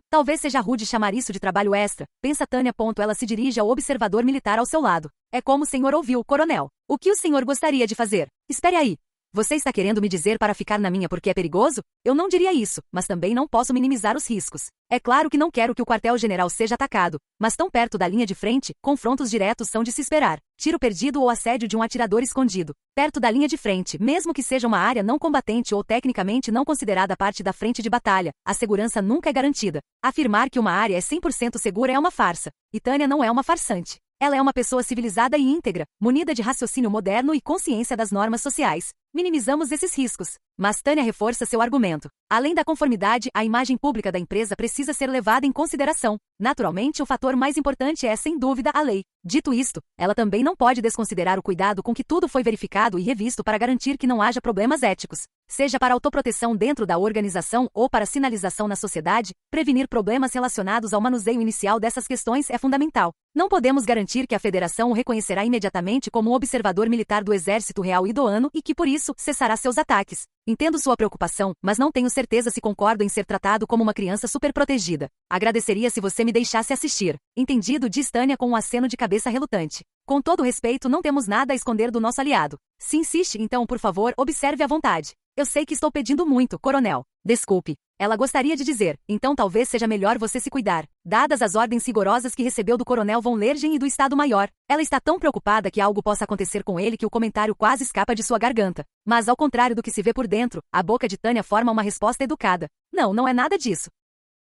Talvez seja rude chamar isso de trabalho extra, pensa Tânia. Ela se dirige ao observador militar ao seu lado. É como o senhor ouviu, coronel. O que o senhor gostaria de fazer? Espere aí. Você está querendo me dizer para ficar na minha porque é perigoso? Eu não diria isso, mas também não posso minimizar os riscos. É claro que não quero que o quartel-general seja atacado, mas tão perto da linha de frente, confrontos diretos são de se esperar. Tiro perdido ou assédio de um atirador escondido. Perto da linha de frente, mesmo que seja uma área não combatente ou tecnicamente não considerada parte da frente de batalha, a segurança nunca é garantida. Afirmar que uma área é 100% segura é uma farsa. E Tânia não é uma farsante. Ela é uma pessoa civilizada e íntegra, munida de raciocínio moderno e consciência das normas sociais. Minimizamos esses riscos. Mas Tânia reforça seu argumento. Além da conformidade, a imagem pública da empresa precisa ser levada em consideração. Naturalmente, o fator mais importante é, sem dúvida, a lei. Dito isto, ela também não pode desconsiderar o cuidado com que tudo foi verificado e revisto para garantir que não haja problemas éticos. Seja para autoproteção dentro da organização ou para sinalização na sociedade, prevenir problemas relacionados ao manuseio inicial dessas questões é fundamental. Não podemos garantir que a Federação o reconhecerá imediatamente como um observador militar do Exército Real Idoano e que, por isso, cessará seus ataques. Entendo sua preocupação, mas não tenho certeza se concordo em ser tratado como uma criança superprotegida. Agradeceria se você me deixasse assistir. Entendido, diz Tânia com um aceno de cabeça relutante. Com todo respeito, não temos nada a esconder do nosso aliado. Se insiste, então, por favor, observe à vontade. Eu sei que estou pedindo muito, coronel. Desculpe. Ela gostaria de dizer, então talvez seja melhor você se cuidar. Dadas as ordens rigorosas que recebeu do coronel von Lergen e do Estado-Maior, ela está tão preocupada que algo possa acontecer com ele que o comentário quase escapa de sua garganta. Mas ao contrário do que se vê por dentro, a boca de Tânia forma uma resposta educada. Não, não é nada disso.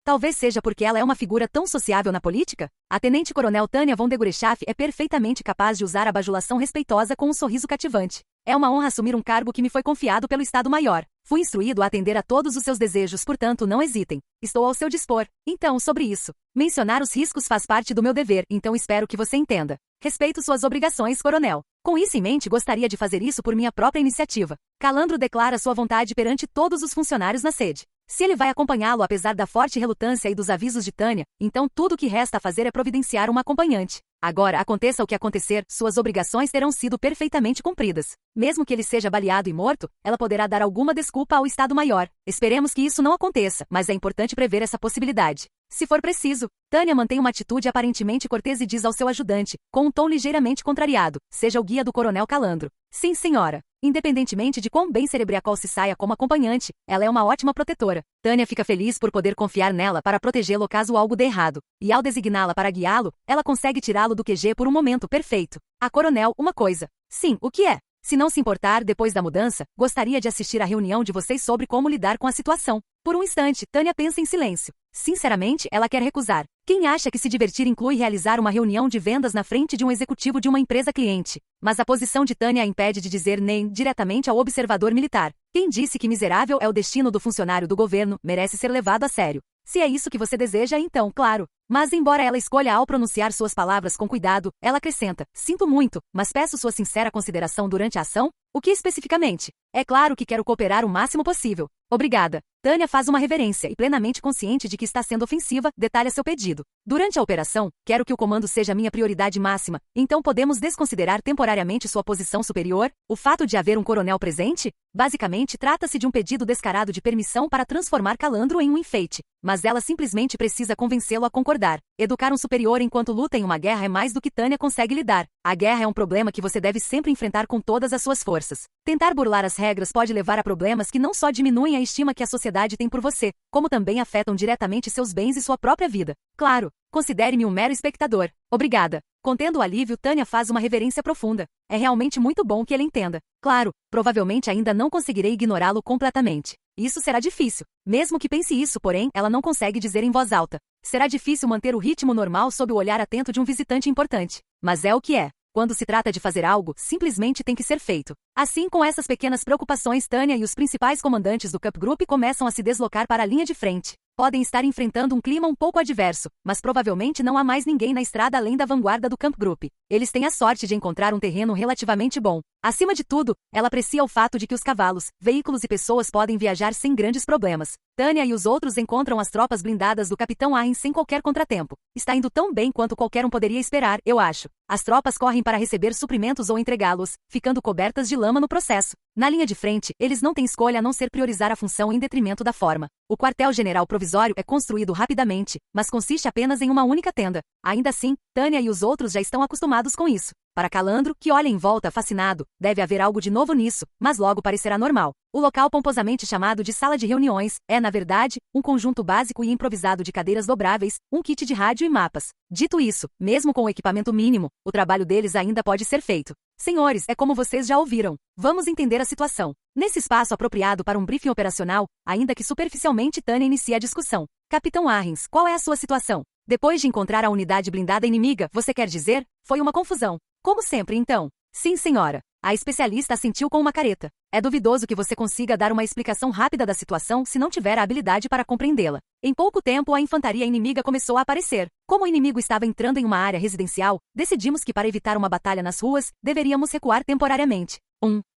Talvez seja porque ela é uma figura tão sociável na política? A tenente-coronel Tânia von Degurechaff é perfeitamente capaz de usar a bajulação respeitosa com um sorriso cativante. É uma honra assumir um cargo que me foi confiado pelo Estado-Maior. Fui instruído a atender a todos os seus desejos, portanto não hesitem. Estou ao seu dispor. Então, sobre isso. Mencionar os riscos faz parte do meu dever, então espero que você entenda. Respeito suas obrigações, coronel. Com isso em mente, gostaria de fazer isso por minha própria iniciativa. Calandro declara sua vontade perante todos os funcionários na sede. Se ele vai acompanhá-lo apesar da forte relutância e dos avisos de Tânia, então tudo o que resta a fazer é providenciar uma acompanhante. Agora, aconteça o que acontecer, suas obrigações terão sido perfeitamente cumpridas. Mesmo que ele seja baleado e morto, ela poderá dar alguma desculpa ao Estado-Maior. Esperemos que isso não aconteça, mas é importante prever essa possibilidade. Se for preciso, Tânia mantém uma atitude aparentemente cortês e diz ao seu ajudante, com um tom ligeiramente contrariado, seja o guia do coronel Calandro. Sim, senhora. Independentemente de quão bem Cerebriacol se saia como acompanhante, ela é uma ótima protetora. Tânia fica feliz por poder confiar nela para protegê-lo caso algo dê errado. E ao designá-la para guiá-lo, ela consegue tirá-lo do QG por um momento perfeito. A coronel, uma coisa. Sim, o que é? Se não se importar, depois da mudança, gostaria de assistir à reunião de vocês sobre como lidar com a situação. Por um instante, Tânia pensa em silêncio. Sinceramente, ela quer recusar. Quem acha que se divertir inclui realizar uma reunião de vendas na frente de um executivo de uma empresa cliente? Mas a posição de Tânia a impede de dizer nem diretamente ao observador militar. Quem disse que miserável é o destino do funcionário do governo merece ser levado a sério. Se é isso que você deseja, então, claro. Mas embora ela escolha ao pronunciar suas palavras com cuidado, ela acrescenta, sinto muito, mas peço sua sincera consideração durante a ação? O que especificamente? É claro que quero cooperar o máximo possível. Obrigada. Tânia faz uma reverência e plenamente consciente de que está sendo ofensiva, detalha seu pedido. Durante a operação, quero que o comando seja minha prioridade máxima, então podemos desconsiderar temporariamente sua posição superior? O fato de haver um coronel presente? Basicamente, trata-se de um pedido descarado de permissão para transformar Calandro em um enfeite. Mas ela simplesmente precisa convencê-lo a concordar. Educar um superior enquanto luta em uma guerra é mais do que Tânia consegue lidar. A guerra é um problema que você deve sempre enfrentar com todas as suas forças. Tentar burlar as regras pode levar a problemas que não só diminuem a estima que a sociedade tem por você, como também afetam diretamente seus bens e sua própria vida. Claro, considere-me um mero espectador. Obrigada. Contendo o alívio, Tânia faz uma reverência profunda. É realmente muito bom que ele entenda. Claro, provavelmente ainda não conseguirei ignorá-lo completamente. Isso será difícil. Mesmo que pense isso, porém, ela não consegue dizer em voz alta. Será difícil manter o ritmo normal sob o olhar atento de um visitante importante. Mas é o que é. Quando se trata de fazer algo, simplesmente tem que ser feito. Assim, com essas pequenas preocupações, Tânia e os principais comandantes do Cup Group começam a se deslocar para a linha de frente. Podem estar enfrentando um clima um pouco adverso, mas provavelmente não há mais ninguém na estrada além da vanguarda do Camp Group. Eles têm a sorte de encontrar um terreno relativamente bom. Acima de tudo, ela aprecia o fato de que os cavalos, veículos e pessoas podem viajar sem grandes problemas. Tânia e os outros encontram as tropas blindadas do Capitão Arryn sem qualquer contratempo. Está indo tão bem quanto qualquer um poderia esperar, eu acho. As tropas correm para receber suprimentos ou entregá-los, ficando cobertas de lama no processo. Na linha de frente, eles não têm escolha a não ser priorizar a função em detrimento da forma. O quartel-general provisório é construído rapidamente, mas consiste apenas em uma única tenda. Ainda assim, Tânia e os outros já estão acostumados com isso. Para Calandro, que olha em volta fascinado, deve haver algo de novo nisso, mas logo parecerá normal. O local pomposamente chamado de sala de reuniões é, na verdade, um conjunto básico e improvisado de cadeiras dobráveis, um kit de rádio e mapas. Dito isso, mesmo com o equipamento mínimo, o trabalho deles ainda pode ser feito. Senhores, é como vocês já ouviram. Vamos entender a situação. Nesse espaço apropriado para um briefing operacional, ainda que superficialmente Tânia inicia a discussão. Capitão Arryn, qual é a sua situação? Depois de encontrar a unidade blindada inimiga, você quer dizer? Foi uma confusão. Como sempre, então. Sim, senhora. A especialista assentiu com uma careta. É duvidoso que você consiga dar uma explicação rápida da situação se não tiver a habilidade para compreendê-la. Em pouco tempo, a infantaria inimiga começou a aparecer. Como o inimigo estava entrando em uma área residencial, decidimos que para evitar uma batalha nas ruas, deveríamos recuar temporariamente.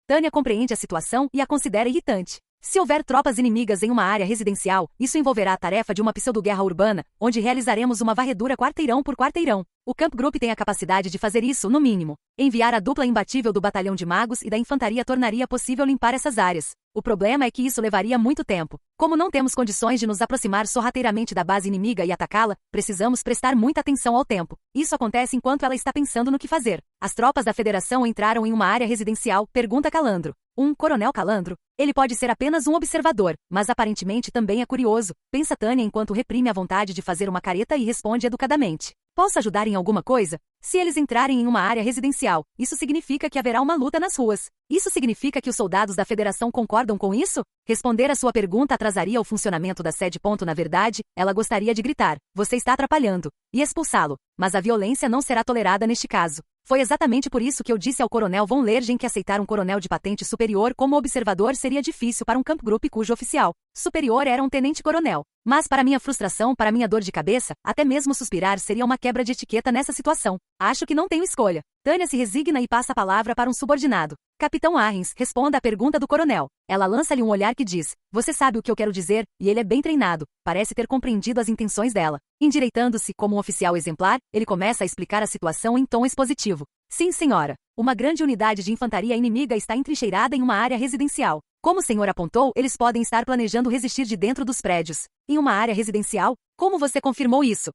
Tânia compreende a situação e a considera irritante. Se houver tropas inimigas em uma área residencial, isso envolverá a tarefa de uma pseudo-guerra urbana, onde realizaremos uma varredura quarteirão por quarteirão. O Camp Group tem a capacidade de fazer isso, no mínimo. Enviar a dupla imbatível do batalhão de magos e da infantaria tornaria possível limpar essas áreas. O problema é que isso levaria muito tempo. Como não temos condições de nos aproximar sorrateiramente da base inimiga e atacá-la, precisamos prestar muita atenção ao tempo. Isso acontece enquanto ela está pensando no que fazer. As tropas da Federação entraram em uma área residencial, pergunta Calandro. Coronel Calandro? Ele pode ser apenas um observador, mas aparentemente também é curioso, pensa Tânia enquanto reprime a vontade de fazer uma careta e responde educadamente. Posso ajudar em alguma coisa? Se eles entrarem em uma área residencial, isso significa que haverá uma luta nas ruas. Isso significa que os soldados da Federação concordam com isso? Responder a sua pergunta atrasaria o funcionamento da sede. Na verdade, ela gostaria de gritar, você está atrapalhando, e expulsá-lo, mas a violência não será tolerada neste caso. Foi exatamente por isso que eu disse ao Coronel von Lergen que aceitar um coronel de patente superior como observador seria difícil para um Kampfgruppe cujo oficial superior era um tenente-coronel. Mas para minha frustração, para minha dor de cabeça, até mesmo suspirar seria uma quebra de etiqueta nessa situação. Acho que não tenho escolha. Tânia se resigna e passa a palavra para um subordinado. Capitão Arrens, responda à pergunta do coronel. Ela lança-lhe um olhar que diz, você sabe o que eu quero dizer, e ele é bem treinado, parece ter compreendido as intenções dela. Endireitando-se como um oficial exemplar, ele começa a explicar a situação em tom expositivo. Sim, senhora. Uma grande unidade de infantaria inimiga está entrincheirada em uma área residencial. Como o senhor apontou, eles podem estar planejando resistir de dentro dos prédios. Em uma área residencial? Como você confirmou isso?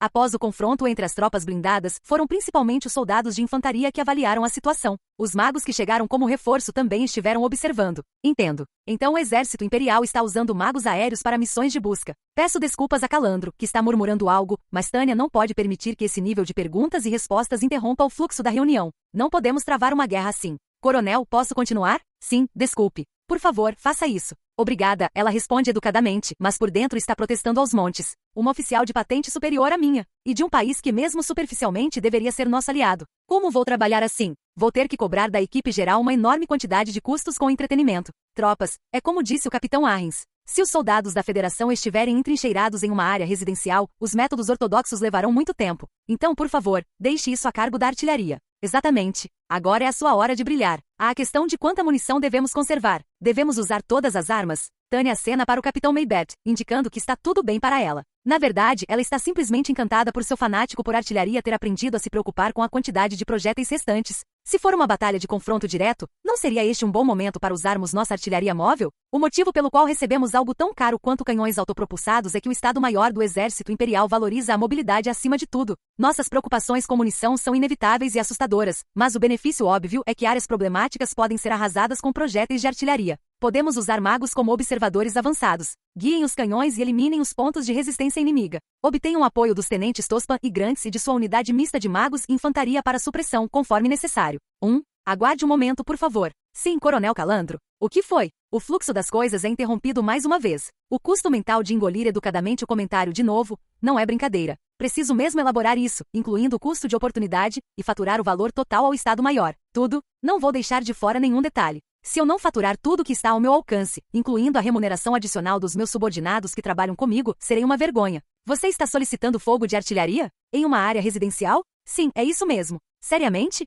Após o confronto entre as tropas blindadas, foram principalmente os soldados de infantaria que avaliaram a situação. Os magos que chegaram como reforço também estiveram observando. Entendo. Então o exército imperial está usando magos aéreos para missões de busca. Peço desculpas a Calandro, que está murmurando algo, mas Tânia não pode permitir que esse nível de perguntas e respostas interrompa o fluxo da reunião. Não podemos travar uma guerra assim. Coronel, posso continuar? Sim, desculpe. Por favor, faça isso. Obrigada, ela responde educadamente, mas por dentro está protestando aos montes. Uma oficial de patente superior à minha, e de um país que mesmo superficialmente deveria ser nosso aliado. Como vou trabalhar assim? Vou ter que cobrar da equipe geral uma enorme quantidade de custos com entretenimento. Tropas, é como disse o capitão Arrens. Se os soldados da Federação estiverem entrincheirados em uma área residencial, os métodos ortodoxos levarão muito tempo. Então, por favor, deixe isso a cargo da artilharia. Exatamente. Agora é a sua hora de brilhar. Há a questão de quanta munição devemos conservar. Devemos usar todas as armas? Tânia acena para o capitão Maybeth, indicando que está tudo bem para ela. Na verdade, ela está simplesmente encantada por seu fanático por artilharia ter aprendido a se preocupar com a quantidade de projéteis restantes. Se for uma batalha de confronto direto, não seria este um bom momento para usarmos nossa artilharia móvel? O motivo pelo qual recebemos algo tão caro quanto canhões autopropulsados é que o Estado-Maior do Exército Imperial valoriza a mobilidade acima de tudo. Nossas preocupações com munição são inevitáveis e assustadoras, mas o benefício óbvio é que áreas problemáticas podem ser arrasadas com projéteis de artilharia. Podemos usar magos como observadores avançados. Guiem os canhões e eliminem os pontos de resistência inimiga. Obtenham o apoio dos tenentes Tospan e Grants e de sua unidade mista de magos e infantaria para supressão, conforme necessário. Aguarde um momento, por favor. Sim, Coronel Calandro. O que foi? O fluxo das coisas é interrompido mais uma vez. O custo mental de engolir educadamente o comentário de novo, não é brincadeira. Preciso mesmo elaborar isso, incluindo o custo de oportunidade, e faturar o valor total ao Estado-Maior. Tudo, não vou deixar de fora nenhum detalhe. Se eu não faturar tudo o que está ao meu alcance, incluindo a remuneração adicional dos meus subordinados que trabalham comigo, serei uma vergonha. Você está solicitando fogo de artilharia? Em uma área residencial? Sim, é isso mesmo. Seriamente?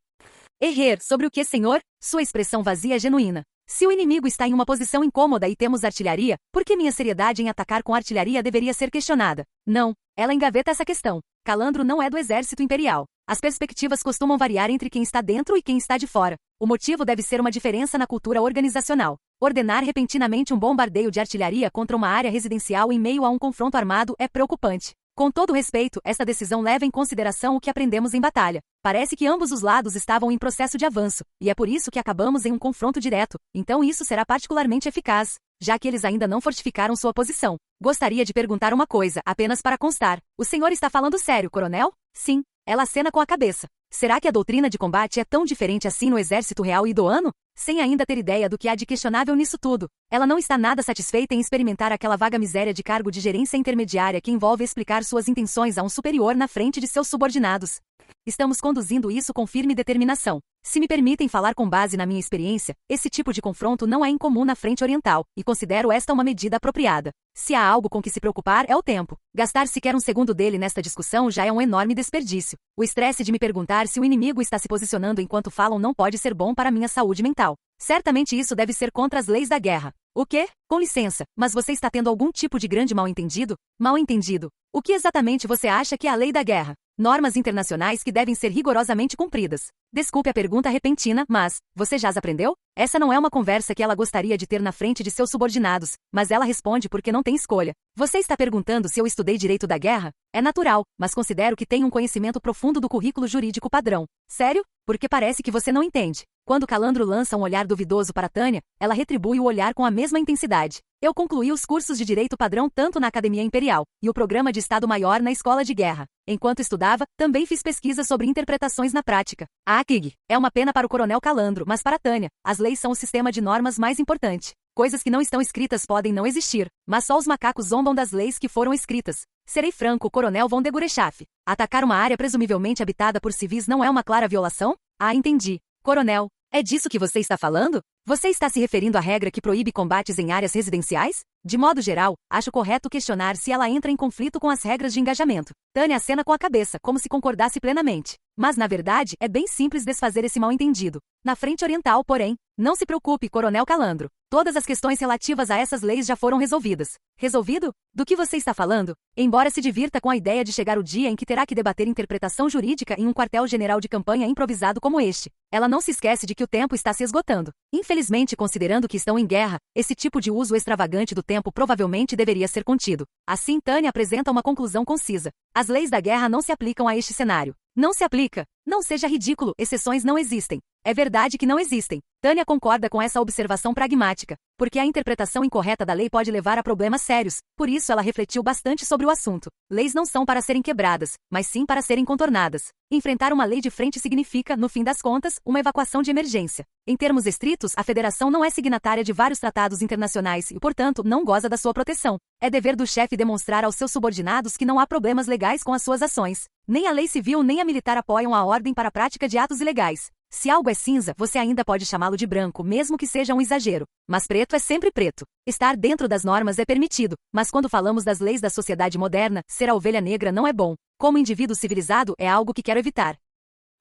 Errer sobre o que, senhor? Sua expressão vazia é genuína. Se o inimigo está em uma posição incômoda e temos artilharia, por que minha seriedade em atacar com artilharia deveria ser questionada? Não. Ela engaveta essa questão. Calandro não é do exército imperial. As perspectivas costumam variar entre quem está dentro e quem está de fora. O motivo deve ser uma diferença na cultura organizacional. Ordenar repentinamente um bombardeio de artilharia contra uma área residencial em meio a um confronto armado é preocupante. Com todo respeito, esta decisão leva em consideração o que aprendemos em batalha. Parece que ambos os lados estavam em processo de avanço, e é por isso que acabamos em um confronto direto. Então isso será particularmente eficaz, já que eles ainda não fortificaram sua posição. Gostaria de perguntar uma coisa, apenas para constar. O senhor está falando sério, coronel? Sim. Ela acena com a cabeça. Será que a doutrina de combate é tão diferente assim no exército real e doano? Sem ainda ter ideia do que há de questionável nisso tudo, ela não está nada satisfeita em experimentar aquela vaga miséria de cargo de gerência intermediária que envolve explicar suas intenções a um superior na frente de seus subordinados. Estamos conduzindo isso com firme determinação. Se me permitem falar com base na minha experiência, esse tipo de confronto não é incomum na frente oriental, e considero esta uma medida apropriada. Se há algo com que se preocupar, é o tempo. Gastar sequer um segundo dele nesta discussão já é um enorme desperdício. O estresse de me perguntar se o inimigo está se posicionando enquanto falam não pode ser bom para minha saúde mental. Certamente isso deve ser contra as leis da guerra. O quê? Com licença, mas você está tendo algum tipo de grande mal-entendido? Mal-entendido. O que exatamente você acha que é a lei da guerra? Normas internacionais que devem ser rigorosamente cumpridas. Desculpe a pergunta repentina, mas você já as aprendeu? Essa não é uma conversa que ela gostaria de ter na frente de seus subordinados, mas ela responde porque não tem escolha. Você está perguntando se eu estudei direito da guerra? É natural, mas considero que tenho um conhecimento profundo do currículo jurídico padrão. Sério? Porque parece que você não entende. Quando Calandro lança um olhar duvidoso para Tânia, ela retribui o olhar com a mesma intensidade. Eu concluí os cursos de direito padrão tanto na Academia Imperial e o programa de Estado-Maior na Escola de Guerra. Enquanto estudava, também fiz pesquisas sobre interpretações na prática. Ah, Kig, é uma pena para o coronel Calandro, mas para Tânia, as leis são o sistema de normas mais importante. Coisas que não estão escritas podem não existir, mas só os macacos zombam das leis que foram escritas. Serei franco, coronel von de Gurechaff. Atacar uma área presumivelmente habitada por civis não é uma clara violação? Ah, entendi. Coronel, é disso que você está falando? Você está se referindo à regra que proíbe combates em áreas residenciais? De modo geral, acho correto questionar se ela entra em conflito com as regras de engajamento. Tânia acena com a cabeça, como se concordasse plenamente. Mas, na verdade, é bem simples desfazer esse mal-entendido. Na frente oriental, porém, não se preocupe, coronel Calandro. Todas as questões relativas a essas leis já foram resolvidas. Resolvido? Do que você está falando? Embora se divirta com a ideia de chegar o dia em que terá que debater interpretação jurídica em um quartel-general de campanha improvisado como este, ela não se esquece de que o tempo está se esgotando. Infelizmente, considerando que estão em guerra, esse tipo de uso extravagante do tempo provavelmente deveria ser contido. Assim, Tânia apresenta uma conclusão concisa. As leis da guerra não se aplicam a este cenário. Não se aplica. Não seja ridículo, exceções não existem. É verdade que não existem. Tânia concorda com essa observação pragmática, porque a interpretação incorreta da lei pode levar a problemas sérios, por isso ela refletiu bastante sobre o assunto. Leis não são para serem quebradas, mas sim para serem contornadas. Enfrentar uma lei de frente significa, no fim das contas, uma evacuação de emergência. Em termos estritos, a Federação não é signatária de vários tratados internacionais e, portanto, não goza da sua proteção. É dever do chefe demonstrar aos seus subordinados que não há problemas legais com as suas ações. Nem a lei civil nem a militar apoiam a ordem para a prática de atos ilegais. Se algo é cinza, você ainda pode chamá-lo de branco, mesmo que seja um exagero. Mas preto é sempre preto. Estar dentro das normas é permitido, mas quando falamos das leis da sociedade moderna, ser a ovelha negra não é bom. Como indivíduo civilizado, é algo que quero evitar.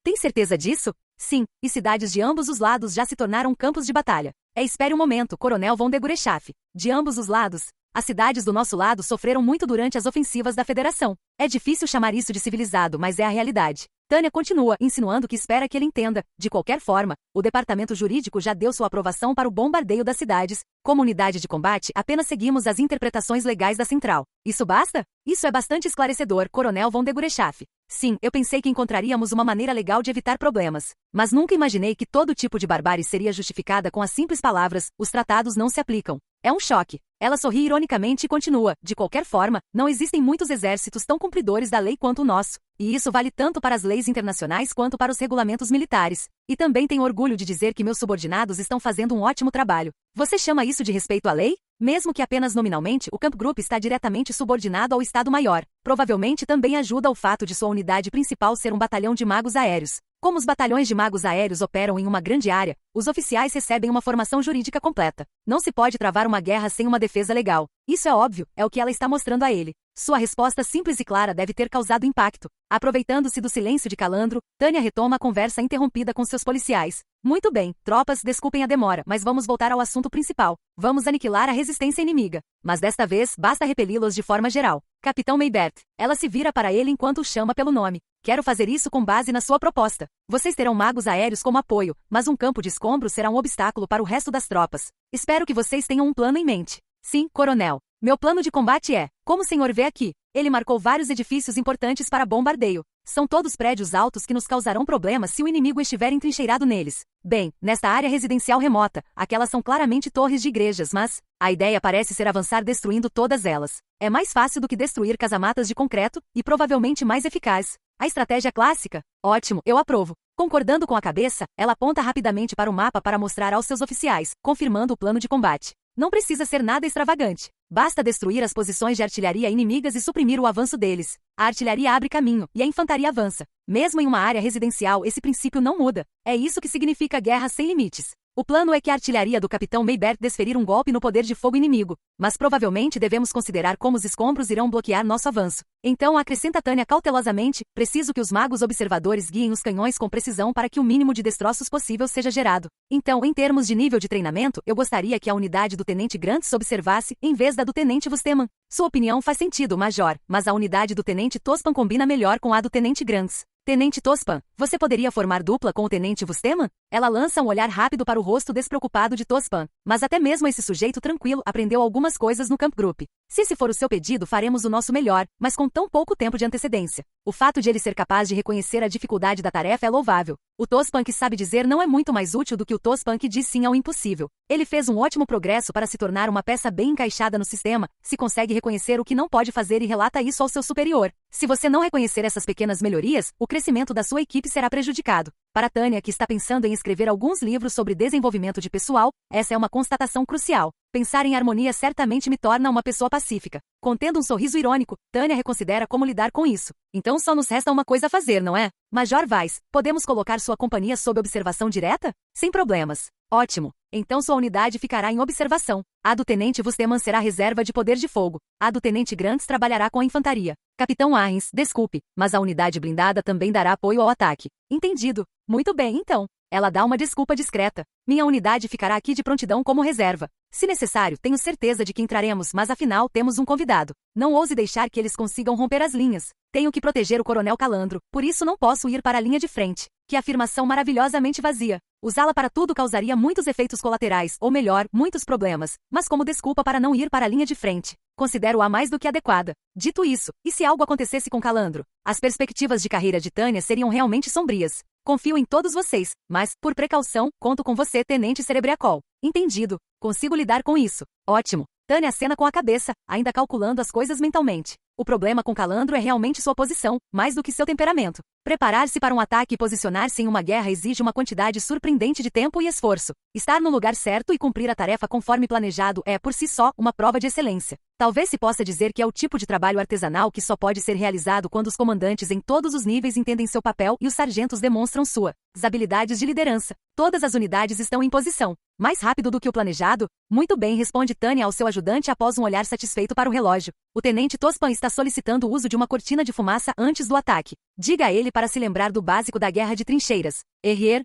Tem certeza disso? Sim, e cidades de ambos os lados já se tornaram campos de batalha. Espere um momento, coronel von de Gurechaff. De ambos os lados. As cidades do nosso lado sofreram muito durante as ofensivas da Federação. É difícil chamar isso de civilizado, mas é a realidade. Tânia continua, insinuando que espera que ele entenda. De qualquer forma, o departamento jurídico já deu sua aprovação para o bombardeio das cidades. Como unidade de combate, apenas seguimos as interpretações legais da central. Isso basta? Isso é bastante esclarecedor, coronel von de Gurechaff. Sim, eu pensei que encontraríamos uma maneira legal de evitar problemas. Mas nunca imaginei que todo tipo de barbárie seria justificada com as simples palavras, os tratados não se aplicam. É um choque. Ela sorri ironicamente e continua, de qualquer forma, não existem muitos exércitos tão cumpridores da lei quanto o nosso. E isso vale tanto para as leis internacionais quanto para os regulamentos militares. E também tenho orgulho de dizer que meus subordinados estão fazendo um ótimo trabalho. Você chama isso de respeito à lei? Mesmo que apenas nominalmente, o Camp Group está diretamente subordinado ao Estado-Maior. Provavelmente também ajuda o fato de sua unidade principal ser um batalhão de magos aéreos. Como os batalhões de magos aéreos operam em uma grande área, os oficiais recebem uma formação jurídica completa. Não se pode travar uma guerra sem uma defesa legal. Isso é óbvio, é o que ela está mostrando a ele. Sua resposta simples e clara deve ter causado impacto. Aproveitando-se do silêncio de Calandro, Tânia retoma a conversa interrompida com seus policiais. Muito bem, tropas, desculpem a demora, mas vamos voltar ao assunto principal. Vamos aniquilar a resistência inimiga. Mas desta vez, basta repeli-los de forma geral. Capitão Maybert. Ela se vira para ele enquanto o chama pelo nome. Quero fazer isso com base na sua proposta. Vocês terão magos aéreos como apoio, mas um campo de escombros será um obstáculo para o resto das tropas. Espero que vocês tenham um plano em mente. Sim, coronel. Meu plano de combate é, como o senhor vê aqui, ele marcou vários edifícios importantes para bombardeio. São todos prédios altos que nos causarão problemas se o inimigo estiver entrincheirado neles. Bem, nesta área residencial remota, aquelas são claramente torres de igrejas, mas a ideia parece ser avançar destruindo todas elas. É mais fácil do que destruir casamatas de concreto e provavelmente mais eficaz. A estratégia clássica? Ótimo, eu aprovo. Concordando com a cabeça, ela aponta rapidamente para o mapa para mostrar aos seus oficiais, confirmando o plano de combate. Não precisa ser nada extravagante. Basta destruir as posições de artilharia inimigas e suprimir o avanço deles. A artilharia abre caminho, e a infantaria avança. Mesmo em uma área residencial, esse princípio não muda. É isso que significa guerra sem limites. O plano é que a artilharia do capitão Maybert desferir um golpe no poder de fogo inimigo, mas provavelmente devemos considerar como os escombros irão bloquear nosso avanço. Então acrescenta Tânia cautelosamente, preciso que os magos observadores guiem os canhões com precisão para que o mínimo de destroços possível seja gerado. Então, em termos de nível de treinamento, eu gostaria que a unidade do Tenente Grants observasse, em vez da do Tenente Wusterman. Sua opinião faz sentido, Major, mas a unidade do Tenente Tospan combina melhor com a do Tenente Grants. Tenente Tospan, você poderia formar dupla com o Tenente Wusterman? Ela lança um olhar rápido para o rosto despreocupado de Tospan, mas até mesmo esse sujeito tranquilo aprendeu algumas coisas no Camp Group. Se esse for o seu pedido, faremos o nosso melhor, mas com tão pouco tempo de antecedência. O fato de ele ser capaz de reconhecer a dificuldade da tarefa é louvável. O Tospan que sabe dizer não é muito mais útil do que o Tospan que diz sim ao impossível. Ele fez um ótimo progresso para se tornar uma peça bem encaixada no sistema, se consegue reconhecer o que não pode fazer e relata isso ao seu superior. Se você não reconhecer essas pequenas melhorias, o crescimento da sua equipe será prejudicado. Para Tânia, que está pensando em escrever alguns livros sobre desenvolvimento de pessoal, essa é uma constatação crucial. Pensar em harmonia certamente me torna uma pessoa pacífica. Contendo um sorriso irônico, Tânia reconsidera como lidar com isso. Então só nos resta uma coisa a fazer, não é? Major Weiss, podemos colocar sua companhia sob observação direta? Sem problemas. Ótimo. Então sua unidade ficará em observação. A do Tenente Wusterman será reserva de poder de fogo. A do Tenente Grants trabalhará com a infantaria. Capitão Arrens, desculpe, mas a unidade blindada também dará apoio ao ataque. Entendido. Muito bem, então. Ela dá uma desculpa discreta. Minha unidade ficará aqui de prontidão como reserva. Se necessário, tenho certeza de que entraremos, mas afinal temos um convidado. Não ouse deixar que eles consigam romper as linhas. Tenho que proteger o Coronel Calandro, por isso não posso ir para a linha de frente. Que afirmação maravilhosamente vazia. Usá-la para tudo causaria muitos efeitos colaterais, ou melhor, muitos problemas, mas como desculpa para não ir para a linha de frente. Considero-a mais do que adequada. Dito isso, e se algo acontecesse com Calandro? As perspectivas de carreira de Tânia seriam realmente sombrias. Confio em todos vocês, mas, por precaução, conto com você, Tenente Cerebriacol. Entendido. Consigo lidar com isso. Ótimo. Tânia acena com a cabeça, ainda calculando as coisas mentalmente. O problema com Calandro é realmente sua posição, mais do que seu temperamento. Preparar-se para um ataque e posicionar-se em uma guerra exige uma quantidade surpreendente de tempo e esforço. Estar no lugar certo e cumprir a tarefa conforme planejado é, por si só, uma prova de excelência. Talvez se possa dizer que é o tipo de trabalho artesanal que só pode ser realizado quando os comandantes em todos os níveis entendem seu papel e os sargentos demonstram suas habilidades de liderança. Todas as unidades estão em posição. Mais rápido do que o planejado? Muito bem, responde Tânia ao seu ajudante após um olhar satisfeito para o relógio. O Tenente Tospan está solicitando o uso de uma cortina de fumaça antes do ataque. Diga a ele para se lembrar do básico da guerra de trincheiras. Errer?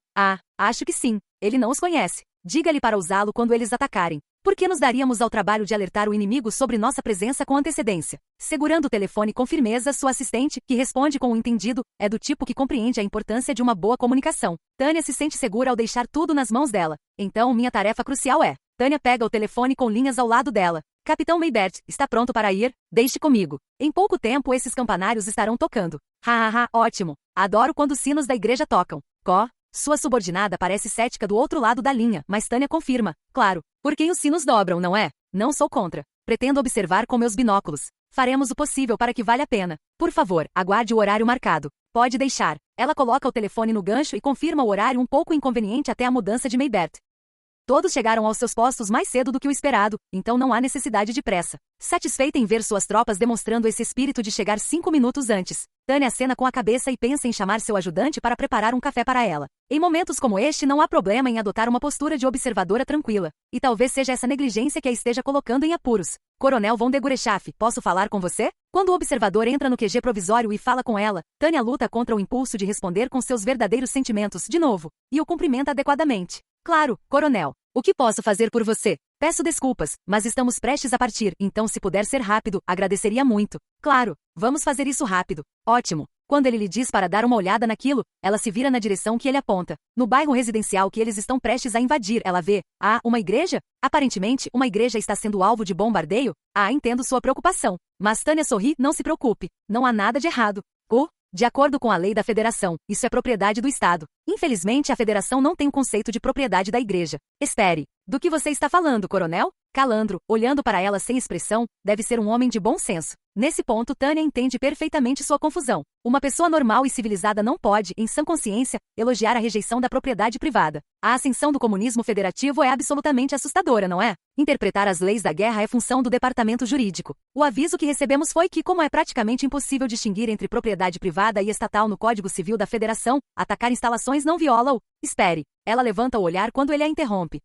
Acho que sim. Ele não os conhece. Diga-lhe para usá-lo quando eles atacarem. Por que nos daríamos ao trabalho de alertar o inimigo sobre nossa presença com antecedência? Segurando o telefone com firmeza, sua assistente, que responde com um entendido, é do tipo que compreende a importância de uma boa comunicação. Tânia se sente segura ao deixar tudo nas mãos dela. Então, minha tarefa crucial é... Tânia pega o telefone com linhas ao lado dela. Capitão Maybert, está pronto para ir? Deixe comigo. Em pouco tempo esses campanários estarão tocando. Ótimo. Adoro quando os sinos da igreja tocam. Sua subordinada parece cética do outro lado da linha, mas Tânia confirma. Claro, porque os sinos dobram, não é? Não sou contra. Pretendo observar com meus binóculos. Faremos o possível para que valha a pena. Por favor, aguarde o horário marcado. Pode deixar. Ela coloca o telefone no gancho e confirma o horário um pouco inconveniente até a mudança de Maybert. Todos chegaram aos seus postos mais cedo do que o esperado, então não há necessidade de pressa. Satisfeita em ver suas tropas demonstrando esse espírito de chegar 5 minutos antes, Tânia acena com a cabeça e pensa em chamar seu ajudante para preparar um café para ela. Em momentos como este não há problema em adotar uma postura de observadora tranquila, e talvez seja essa negligência que a esteja colocando em apuros. Coronel von de Gurechaff, posso falar com você? Quando o observador entra no QG provisório e fala com ela, Tânia luta contra o impulso de responder com seus verdadeiros sentimentos de novo, e o cumprimenta adequadamente. Claro, coronel. O que posso fazer por você? Peço desculpas, mas estamos prestes a partir, então se puder ser rápido, agradeceria muito. Claro, vamos fazer isso rápido. Ótimo. Quando ele lhe diz para dar uma olhada naquilo, ela se vira na direção que ele aponta. No bairro residencial que eles estão prestes a invadir, ela vê, uma igreja? Aparentemente, uma igreja está sendo alvo de bombardeio? Entendo sua preocupação. Mas Tânia sorri, não se preocupe. Não há nada de errado. De acordo com a lei da federação, isso é propriedade do Estado. Infelizmente, a federação não tem o conceito de propriedade da igreja. Espere. Do que você está falando, coronel? Calandro, olhando para ela sem expressão, deve ser um homem de bom senso. Nesse ponto, Tânia entende perfeitamente sua confusão. Uma pessoa normal e civilizada não pode, em sã consciência, elogiar a rejeição da propriedade privada. A ascensão do comunismo federativo é absolutamente assustadora, não é? Interpretar as leis da guerra é função do departamento jurídico. O aviso que recebemos foi que, como é praticamente impossível distinguir entre propriedade privada e estatal no Código Civil da Federação, atacar instalações não viola o... Espere. Ela levanta o olhar quando ele a interrompe.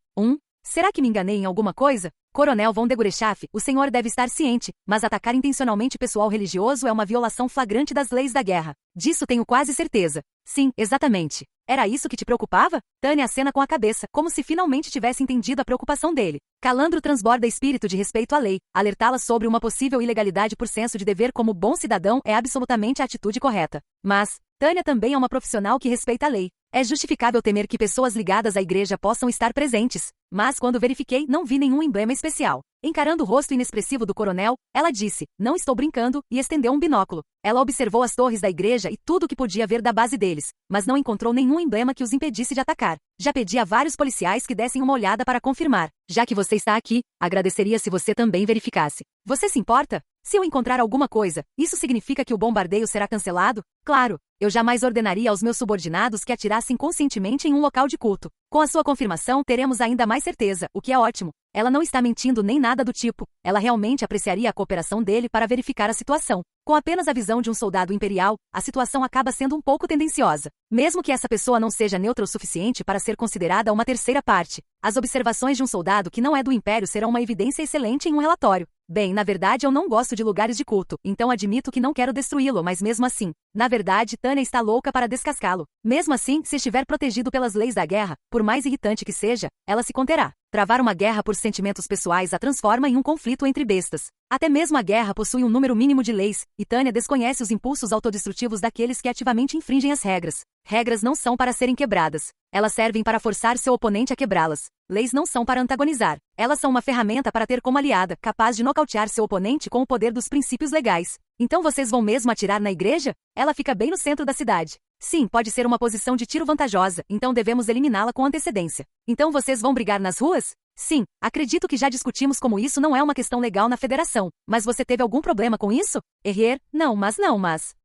Será que me enganei em alguma coisa? Coronel von de Gurechaff, o senhor deve estar ciente, mas atacar intencionalmente pessoal religioso é uma violação flagrante das leis da guerra. Disso tenho quase certeza. Sim, exatamente. Era isso que te preocupava? Tânia acena com a cabeça, como se finalmente tivesse entendido a preocupação dele. Calandro transborda espírito de respeito à lei. Alertá-la sobre uma possível ilegalidade por senso de dever como bom cidadão é absolutamente a atitude correta. Mas, Tânia também é uma profissional que respeita a lei. É justificável temer que pessoas ligadas à igreja possam estar presentes. Mas quando verifiquei, não vi nenhum emblema especial. Encarando o rosto inexpressivo do coronel, ela disse, não estou brincando, e estendeu um binóculo. Ela observou as torres da igreja e tudo o que podia ver da base deles, mas não encontrou nenhum emblema que os impedisse de atacar. Já pedi a vários policiais que dessem uma olhada para confirmar. Já que você está aqui, agradeceria se você também verificasse. Você se importa? Se eu encontrar alguma coisa, isso significa que o bombardeio será cancelado? Claro, eu jamais ordenaria aos meus subordinados que atirassem conscientemente em um local de culto. Com a sua confirmação, teremos ainda mais certeza, o que é ótimo. Ela não está mentindo nem nada do tipo. Ela realmente apreciaria a cooperação dele para verificar a situação. Com apenas a visão de um soldado imperial, a situação acaba sendo um pouco tendenciosa. Mesmo que essa pessoa não seja neutra o suficiente para ser considerada uma terceira parte, as observações de um soldado que não é do Império serão uma evidência excelente em um relatório. Bem, na verdade eu não gosto de lugares de culto, então admito que não quero destruí-lo, mas mesmo assim. Na verdade, Tânia está louca para descascá-lo. Mesmo assim, se estiver protegido pelas leis da guerra, por mais irritante que seja, ela se conterá. Travar uma guerra por sentimentos pessoais a transforma em um conflito entre bestas. Até mesmo a guerra possui um número mínimo de leis, e Tânia desconhece os impulsos autodestrutivos daqueles que ativamente infringem as regras. Regras não são para serem quebradas. Elas servem para forçar seu oponente a quebrá-las. Leis não são para antagonizar. Elas são uma ferramenta para ter como aliada, capaz de nocautear seu oponente com o poder dos princípios legais. Então vocês vão mesmo atirar na igreja? Ela fica bem no centro da cidade. Sim, pode ser uma posição de tiro vantajosa, então devemos eliminá-la com antecedência. Então vocês vão brigar nas ruas? Sim, acredito que já discutimos como isso não é uma questão legal na federação. Mas você teve algum problema com isso? Errer? Não, mas...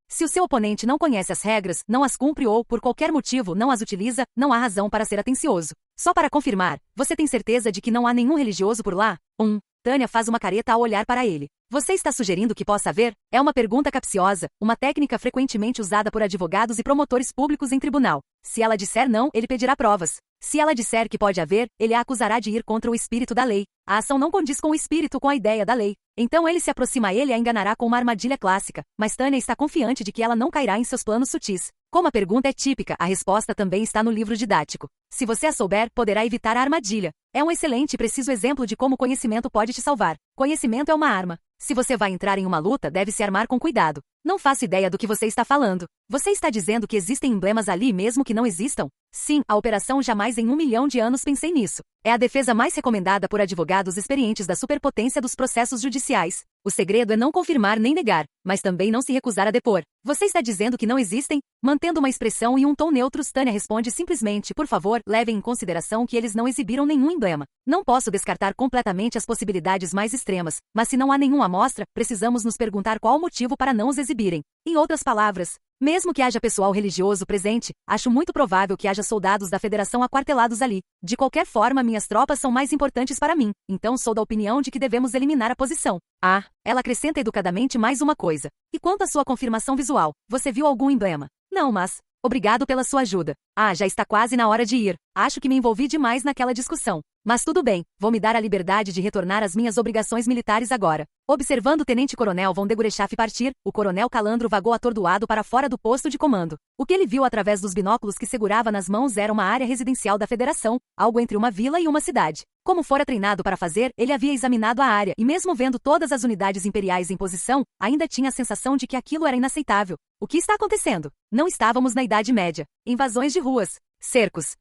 Se o seu oponente não conhece as regras, não as cumpre ou, por qualquer motivo, não as utiliza, não há razão para ser atencioso. Só para confirmar, você tem certeza de que não há nenhum religioso por lá? Tânia faz uma careta ao olhar para ele. Você está sugerindo que possa haver? É uma pergunta capciosa, uma técnica frequentemente usada por advogados e promotores públicos em tribunal. Se ela disser não, ele pedirá provas. Se ela disser que pode haver, ele a acusará de ir contra o espírito da lei. A ação não condiz com o espírito com a ideia da lei. Então ele se aproxima a ele e a enganará com uma armadilha clássica, mas Tânia está confiante de que ela não cairá em seus planos sutis. Como a pergunta é típica, a resposta também está no livro didático. Se você a souber, poderá evitar a armadilha. É um excelente e preciso exemplo de como o conhecimento pode te salvar. Conhecimento é uma arma. Se você vai entrar em uma luta, deve se armar com cuidado. Não faço ideia do que você está falando. Você está dizendo que existem emblemas ali mesmo que não existam? Sim, a operação jamais em 1 milhão de anos pensei nisso. É a defesa mais recomendada por advogados experientes da superpotência dos processos judiciais. O segredo é não confirmar nem negar, mas também não se recusar a depor. Você está dizendo que não existem? Mantendo uma expressão e um tom neutros, Tânia responde simplesmente, por favor, levem em consideração que eles não exibiram nenhum emblema. Não posso descartar completamente as possibilidades mais extremas, mas se não há nenhuma amostra, precisamos nos perguntar qual o motivo para não os exibirem. Em outras palavras, mesmo que haja pessoal religioso presente, acho muito provável que haja soldados da Federação aquartelados ali. De qualquer forma, minhas tropas são mais importantes para mim, então sou da opinião de que devemos eliminar a posição. Ela acrescenta educadamente mais uma coisa. E quanto à sua confirmação visual, você viu algum emblema? Não, mas... Obrigado pela sua ajuda. Já está quase na hora de ir. Acho que me envolvi demais naquela discussão. Mas tudo bem, vou me dar a liberdade de retornar às minhas obrigações militares agora. Observando o tenente-coronel von Degorechaf partir, o coronel Calandro vagou atordoado para fora do posto de comando. O que ele viu através dos binóculos que segurava nas mãos era uma área residencial da Federação, algo entre uma vila e uma cidade. Como fora treinado para fazer, ele havia examinado a área e mesmo vendo todas as unidades imperiais em posição, ainda tinha a sensação de que aquilo era inaceitável. O que está acontecendo? Não estávamos na Idade Média. Invasões de ruas. Cercos.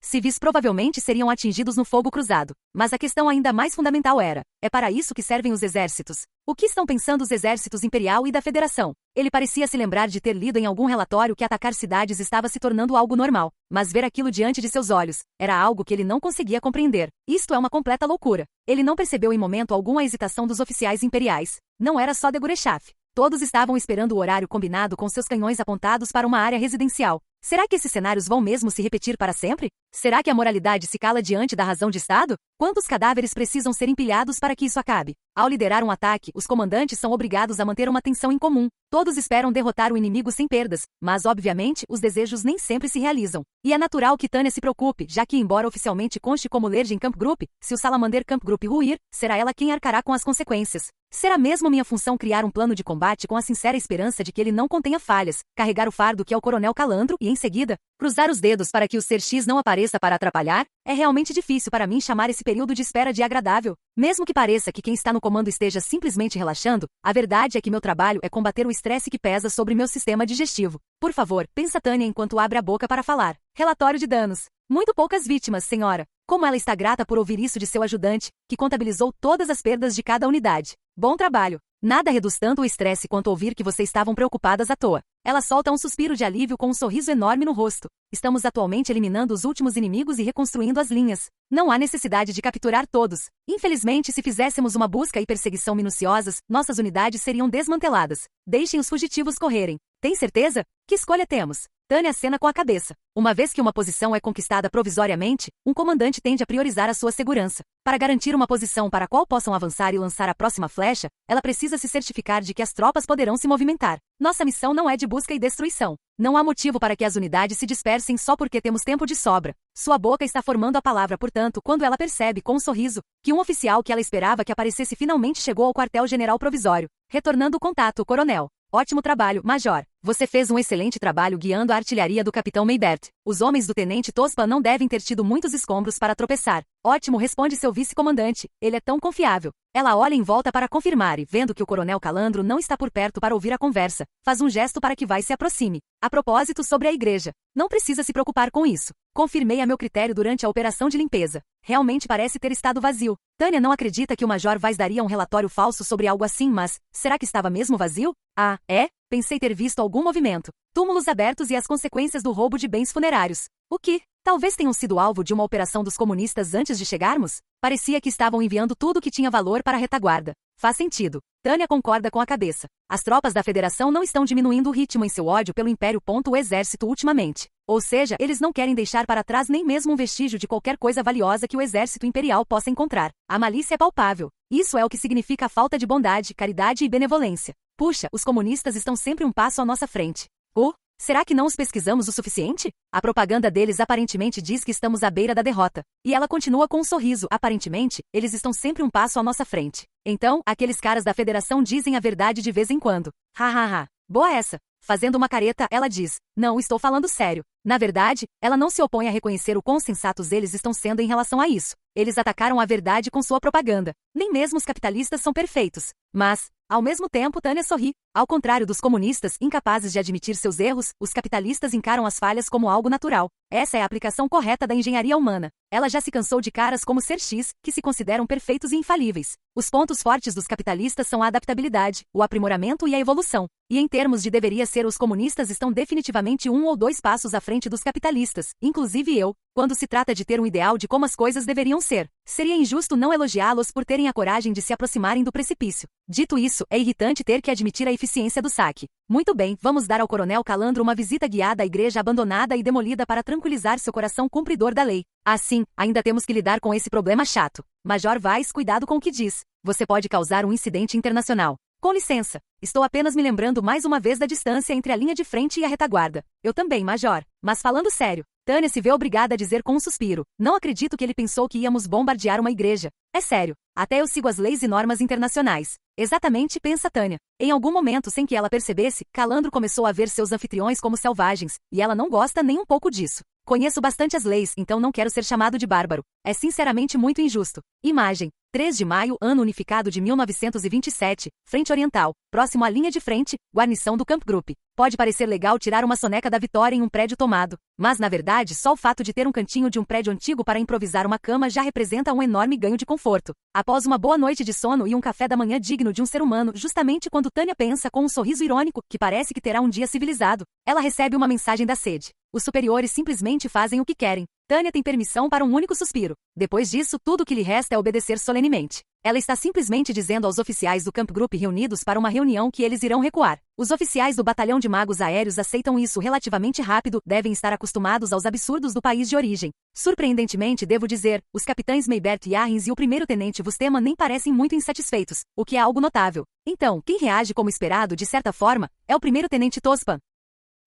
Civis provavelmente seriam atingidos no fogo cruzado. Mas a questão ainda mais fundamental era: é para isso que servem os exércitos? O que estão pensando os exércitos imperial e da Federação? Ele parecia se lembrar de ter lido em algum relatório que atacar cidades estava se tornando algo normal. Mas ver aquilo diante de seus olhos era algo que ele não conseguia compreender. Isto é uma completa loucura. Ele não percebeu em momento algum a hesitação dos oficiais imperiais. Não era só Degorechaf. Todos estavam esperando o horário combinado com seus canhões apontados para uma área residencial. Será que esses cenários vão mesmo se repetir para sempre? Será que a moralidade se cala diante da razão de Estado? Quantos cadáveres precisam ser empilhados para que isso acabe? Ao liderar um ataque, os comandantes são obrigados a manter uma tensão em comum. Todos esperam derrotar o inimigo sem perdas, mas obviamente os desejos nem sempre se realizam. E é natural que Tânia se preocupe, já que embora oficialmente conste como Legion Camp Group, se o Salamander Camp Group ruir, será ela quem arcará com as consequências. Será mesmo minha função criar um plano de combate com a sincera esperança de que ele não contenha falhas, carregar o fardo que é o Coronel Calandro e, em seguida, Cruzar os dedos para que o Ser X não apareça para atrapalhar? É realmente difícil para mim chamar esse período de espera de agradável. Mesmo que pareça que quem está no comando esteja simplesmente relaxando, a verdade é que meu trabalho é combater o estresse que pesa sobre meu sistema digestivo. Por favor, pensa Tânia enquanto abre a boca para falar. Relatório de danos. Muito poucas vítimas, senhora. Como ela está grata por ouvir isso de seu ajudante, que contabilizou todas as perdas de cada unidade. Bom trabalho. Nada reduz tanto o estresse quanto ouvir que vocês estavam preocupadas à toa. Ela solta um suspiro de alívio com um sorriso enorme no rosto. Estamos atualmente eliminando os últimos inimigos e reconstruindo as linhas. Não há necessidade de capturar todos. Infelizmente, se fizéssemos uma busca e perseguição minuciosas, nossas unidades seriam desmanteladas. Deixem os fugitivos correrem. Tem certeza? Que escolha temos? Tânia acena com a cabeça. Uma vez que uma posição é conquistada provisoriamente, um comandante tende a priorizar a sua segurança. Para garantir uma posição para a qual possam avançar e lançar a próxima flecha, ela precisa se certificar de que as tropas poderão se movimentar. Nossa missão não é de busca e destruição. Não há motivo para que as unidades se dispersem só porque temos tempo de sobra. Sua boca está formando a palavra, portanto, quando ela percebe, com um sorriso, que um oficial que ela esperava que aparecesse finalmente chegou ao quartel-general provisório. Retornando o contato, coronel. Ótimo trabalho, Major. Você fez um excelente trabalho guiando a artilharia do capitão Maybert. Os homens do tenente Tospa não devem ter tido muitos escombros para tropeçar. Ótimo, responde seu vice-comandante. Ele é tão confiável. Ela olha em volta para confirmar e, vendo que o coronel Calandro não está por perto para ouvir a conversa, faz um gesto para que se aproxime. A propósito, sobre a igreja. Não precisa se preocupar com isso. Confirmei a meu critério durante a operação de limpeza. Realmente parece ter estado vazio. Tânia não acredita que o Major Vaz daria um relatório falso sobre algo assim, mas será que estava mesmo vazio? Ah, é? Pensei ter visto algum movimento. Túmulos abertos e as consequências do roubo de bens funerários. O que? Talvez tenham sido alvo de uma operação dos comunistas antes de chegarmos? Parecia que estavam enviando tudo que tinha valor para a retaguarda. Faz sentido. Tânia concorda com a cabeça. As tropas da Federação não estão diminuindo o ritmo em seu ódio pelo Império. O Exército ultimamente. Ou seja, eles não querem deixar para trás nem mesmo um vestígio de qualquer coisa valiosa que o Exército Imperial possa encontrar. A malícia é palpável. Isso é o que significa a falta de bondade, caridade e benevolência. Puxa, os comunistas estão sempre um passo à nossa frente. Será que não os pesquisamos o suficiente? A propaganda deles aparentemente diz que estamos à beira da derrota. E ela continua com um sorriso. Aparentemente, eles estão sempre um passo à nossa frente. Então, aqueles caras da Federação dizem a verdade de vez em quando. Ha. Boa essa. Fazendo uma careta, ela diz: não, estou falando sério. Na verdade, ela não se opõe a reconhecer o quão sensatos eles estão sendo em relação a isso. Eles atacaram a verdade com sua propaganda. Nem mesmo os capitalistas são perfeitos. Mas, ao mesmo tempo, Tânia sorri. Ao contrário dos comunistas, incapazes de admitir seus erros, os capitalistas encaram as falhas como algo natural. Essa é a aplicação correta da engenharia humana. Ela já se cansou de caras como Ser X, que se consideram perfeitos e infalíveis. Os pontos fortes dos capitalistas são a adaptabilidade, o aprimoramento e a evolução. E em termos de deveria ser, os comunistas estão definitivamente 1 ou 2 passos à frente dos capitalistas, inclusive eu, quando se trata de ter um ideal de como as coisas deveriam ser. Seria injusto não elogiá-los por terem a coragem de se aproximarem do precipício. Dito isso, é irritante ter que admitir a eficiência do saque. Muito bem, vamos dar ao coronel Calandro uma visita guiada à igreja abandonada e demolida para tranquilizar seu coração cumpridor da lei. Assim, ainda temos que lidar com esse problema chato. Major Vaz, cuidado com o que diz. Você pode causar um incidente internacional. Com licença, estou apenas me lembrando mais uma vez da distância entre a linha de frente e a retaguarda. Eu também, Major. Mas falando sério, Tânia se vê obrigada a dizer com um suspiro: não acredito que ele pensou que íamos bombardear uma igreja. É sério, até eu sigo as leis e normas internacionais. Exatamente, pensa Tânia. Em algum momento, sem que ela percebesse, Calandro começou a ver seus anfitriões como selvagens, e ela não gosta nem um pouco disso. Conheço bastante as leis, então não quero ser chamado de bárbaro. É sinceramente muito injusto. Imagem: 3 de maio, ano unificado de 1927, frente oriental, próximo à linha de frente, guarnição do Camp Group. Pode parecer legal tirar uma soneca da vitória em um prédio tomado, mas na verdade só o fato de ter um cantinho de um prédio antigo para improvisar uma cama já representa um enorme ganho de conforto. Após uma boa noite de sono e um café da manhã digno de um ser humano, justamente quando Tânia pensa com um sorriso irônico que parece que terá um dia civilizado, ela recebe uma mensagem da sede. Os superiores simplesmente fazem o que querem. Tânia tem permissão para um único suspiro. Depois disso, tudo o que lhe resta é obedecer solenemente. Ela está simplesmente dizendo aos oficiais do Camp Group reunidos para uma reunião que eles irão recuar. Os oficiais do Batalhão de Magos Aéreos aceitam isso relativamente rápido, devem estar acostumados aos absurdos do país de origem. Surpreendentemente, devo dizer, os capitães Maybert Yarrins e o primeiro-tenente Vusteman nem parecem muito insatisfeitos, o que é algo notável. Então, quem reage como esperado, de certa forma, é o primeiro-tenente Tospan.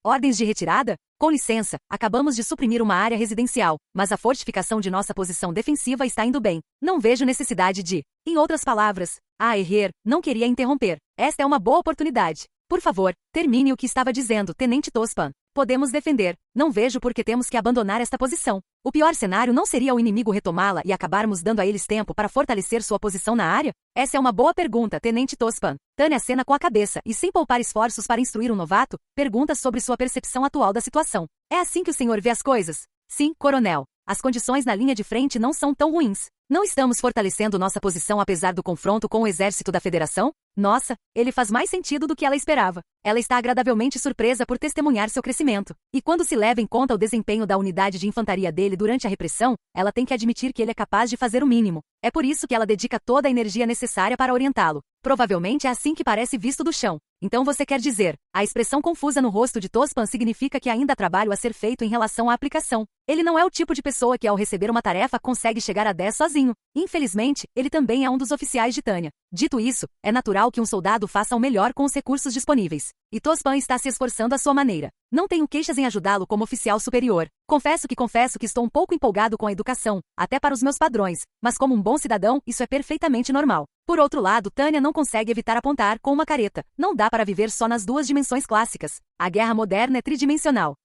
Ordens de retirada? Com licença, acabamos de suprimir uma área residencial, mas a fortificação de nossa posição defensiva está indo bem. Não vejo necessidade de... Em outras palavras, Herrer, não queria interromper. Esta é uma boa oportunidade. Por favor, termine o que estava dizendo, Tenente Tospan. Podemos defender. Não vejo por que temos que abandonar esta posição. O pior cenário não seria o inimigo retomá-la e acabarmos dando a eles tempo para fortalecer sua posição na área? Essa é uma boa pergunta, Tenente Tospan. Tânia acena com a cabeça e, sem poupar esforços para instruir um novato, pergunta sobre sua percepção atual da situação. É assim que o senhor vê as coisas? Sim, coronel. As condições na linha de frente não são tão ruins. Não estamos fortalecendo nossa posição apesar do confronto com o exército da Federação? Nossa, ele faz mais sentido do que ela esperava. Ela está agradavelmente surpresa por testemunhar seu crescimento. E quando se leva em conta o desempenho da unidade de infantaria dele durante a repressão, ela tem que admitir que ele é capaz de fazer o mínimo. É por isso que ela dedica toda a energia necessária para orientá-lo. Provavelmente é assim que parece visto do chão. Então você quer dizer, a expressão confusa no rosto de Tospan significa que ainda há trabalho a ser feito em relação à aplicação. Ele não é o tipo de pessoa que ao receber uma tarefa consegue chegar a 10 sozinho. Infelizmente, ele também é um dos oficiais de Tânia. Dito isso, é natural que um soldado faça o melhor com os recursos disponíveis. E Tospan está se esforçando à sua maneira. Não tenho queixas em ajudá-lo como oficial superior. Confesso que estou um pouco empolgado com a educação, até para os meus padrões, mas como um bom cidadão, isso é perfeitamente normal. Por outro lado, Tânia não consegue evitar apontar com uma careta. Não dá para viver só nas duas dimensões clássicas. A guerra moderna é tridimensional.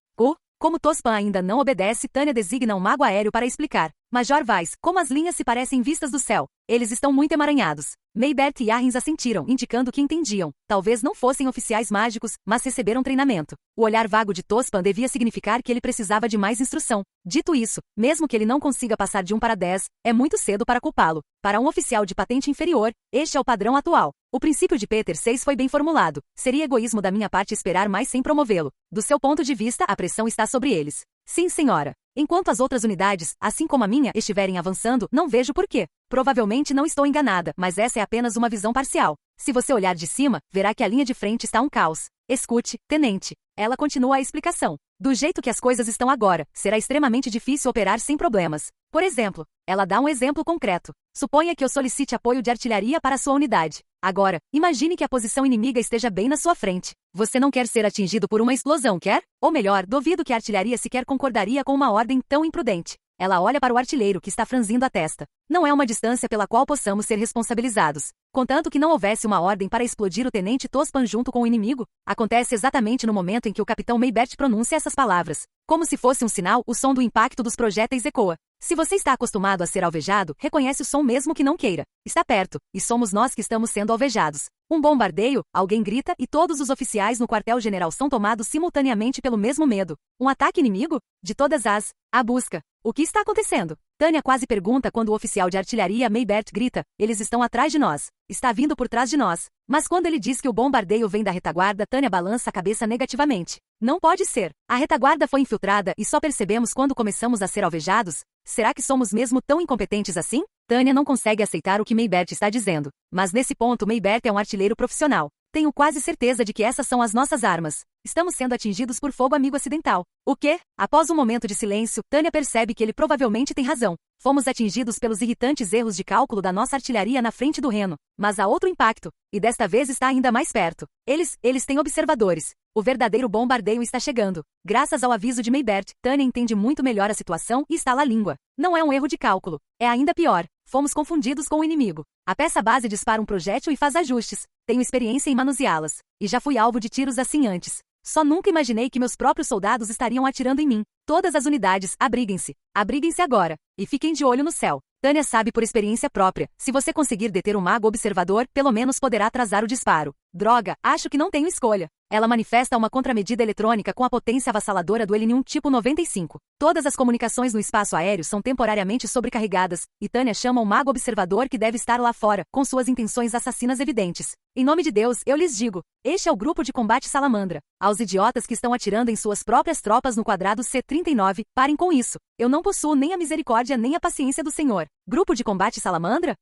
Como Tospan ainda não obedece, Tânia designa um mago aéreo para explicar. Major Weiss, como as linhas se parecem vistas do céu. Eles estão muito emaranhados. Maybert e Yarrins assentiram, indicando que entendiam. Talvez não fossem oficiais mágicos, mas receberam treinamento. O olhar vago de Tospan devia significar que ele precisava de mais instrução. Dito isso, mesmo que ele não consiga passar de 1 para 10, é muito cedo para culpá-lo. Para um oficial de patente inferior, este é o padrão atual. O princípio de Peter 6 foi bem formulado. Seria egoísmo da minha parte esperar mais sem promovê-lo. Do seu ponto de vista, a pressão está sobre eles. Sim, senhora. Enquanto as outras unidades, assim como a minha, estiverem avançando, não vejo por quê. Provavelmente não estou enganada, mas essa é apenas uma visão parcial. Se você olhar de cima, verá que a linha de frente está um caos. Escute, tenente. Ela continua a explicação. Do jeito que as coisas estão agora, será extremamente difícil operar sem problemas. Por exemplo, ela dá um exemplo concreto. Suponha que eu solicite apoio de artilharia para sua unidade. Agora, imagine que a posição inimiga esteja bem na sua frente. Você não quer ser atingido por uma explosão, quer? Ou melhor, duvido que a artilharia sequer concordaria com uma ordem tão imprudente. Ela olha para o artilheiro que está franzindo a testa. Não é uma distância pela qual possamos ser responsabilizados. Contanto que não houvesse uma ordem para explodir o tenente Tospan junto com o inimigo, acontece exatamente no momento em que o capitão Maybert pronuncia essas palavras. Como se fosse um sinal, o som do impacto dos projéteis ecoa. Se você está acostumado a ser alvejado, reconhece o som mesmo que não queira. Está perto, e somos nós que estamos sendo alvejados. Um bombardeio, alguém grita e todos os oficiais no quartel-general são tomados simultaneamente pelo mesmo medo. Um ataque inimigo? De todas a busca. O que está acontecendo? Tânia quase pergunta quando o oficial de artilharia Maybert grita, eles estão atrás de nós. Está vindo por trás de nós. Mas quando ele diz que o bombardeio vem da retaguarda, Tânia balança a cabeça negativamente. Não pode ser. A retaguarda foi infiltrada e só percebemos quando começamos a ser alvejados? Será que somos mesmo tão incompetentes assim? Tânia não consegue aceitar o que Maybert está dizendo. Mas nesse ponto Maybert é um artilheiro profissional. Tenho quase certeza de que essas são as nossas armas. Estamos sendo atingidos por fogo amigo acidental. O quê? Após um momento de silêncio, Tânia percebe que ele provavelmente tem razão. Fomos atingidos pelos irritantes erros de cálculo da nossa artilharia na frente do Reno. Mas há outro impacto. E desta vez está ainda mais perto. Eles têm observadores. O verdadeiro bombardeio está chegando. Graças ao aviso de Maybert, Tânia entende muito melhor a situação e estala a língua. Não é um erro de cálculo. É ainda pior. Fomos confundidos com o inimigo. A peça base dispara um projétil e faz ajustes. Tenho experiência em manuseá-las. E já fui alvo de tiros assim antes. Só nunca imaginei que meus próprios soldados estariam atirando em mim. Todas as unidades, abriguem-se. Abriguem-se agora. E fiquem de olho no céu. Tânia sabe por experiência própria. Se você conseguir deter um mago observador, pelo menos poderá atrasar o disparo. Droga, acho que não tenho escolha. Ela manifesta uma contramedida eletrônica com a potência avassaladora do Elinium tipo 95. Todas as comunicações no espaço aéreo são temporariamente sobrecarregadas, e Tânia chama um mago observador que deve estar lá fora, com suas intenções assassinas evidentes. Em nome de Deus, eu lhes digo, este é o grupo de combate Salamandra. Aos idiotas que estão atirando em suas próprias tropas no quadrado C-39, parem com isso. Eu não possuo nem a misericórdia nem a paciência do Senhor. Grupo de combate Salamandra?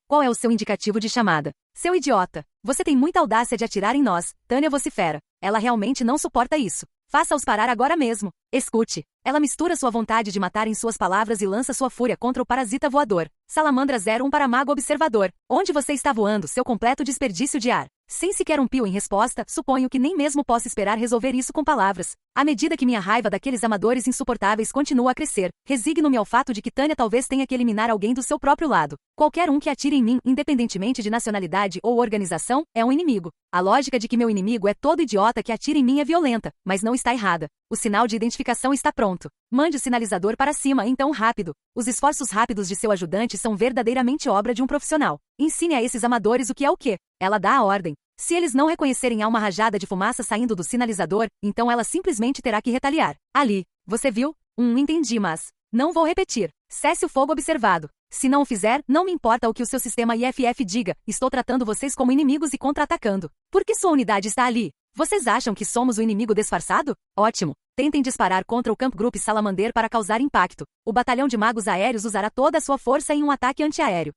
Qual é o seu indicativo de chamada? Seu idiota. Você tem muita audácia de atirar em nós, Tânia vocifera. Ela realmente não suporta isso. Faça-os parar agora mesmo. Escute. Ela mistura sua vontade de matar em suas palavras e lança sua fúria contra o parasita voador. Salamandra 01 para mago observador. Onde você está voando, seu completo desperdício de ar? Sem sequer um pio em resposta, suponho que nem mesmo possa esperar resolver isso com palavras. À medida que minha raiva daqueles amadores insuportáveis continua a crescer, resigno-me ao fato de que Tânia talvez tenha que eliminar alguém do seu próprio lado. Qualquer um que atire em mim, independentemente de nacionalidade ou organização, é um inimigo. A lógica de que meu inimigo é todo idiota que atira em mim é violenta, mas não está errada. O sinal de identificação está pronto. Mande o sinalizador para cima, então rápido. Os esforços rápidos de seu ajudante são verdadeiramente obra de um profissional. Ensine a esses amadores o que é o quê. Ela dá a ordem. Se eles não reconhecerem uma rajada de fumaça saindo do sinalizador, então ela simplesmente terá que retaliar. Ali. Você viu? Entendi, mas... Não vou repetir. Cesse o fogo observado. Se não o fizer, não me importa o que o seu sistema IFF diga, estou tratando vocês como inimigos e contra-atacando. Por que sua unidade está ali? Vocês acham que somos o inimigo disfarçado? Ótimo. Tentem disparar contra o Camp Group Salamander para causar impacto. O batalhão de magos aéreos usará toda a sua força em um ataque antiaéreo.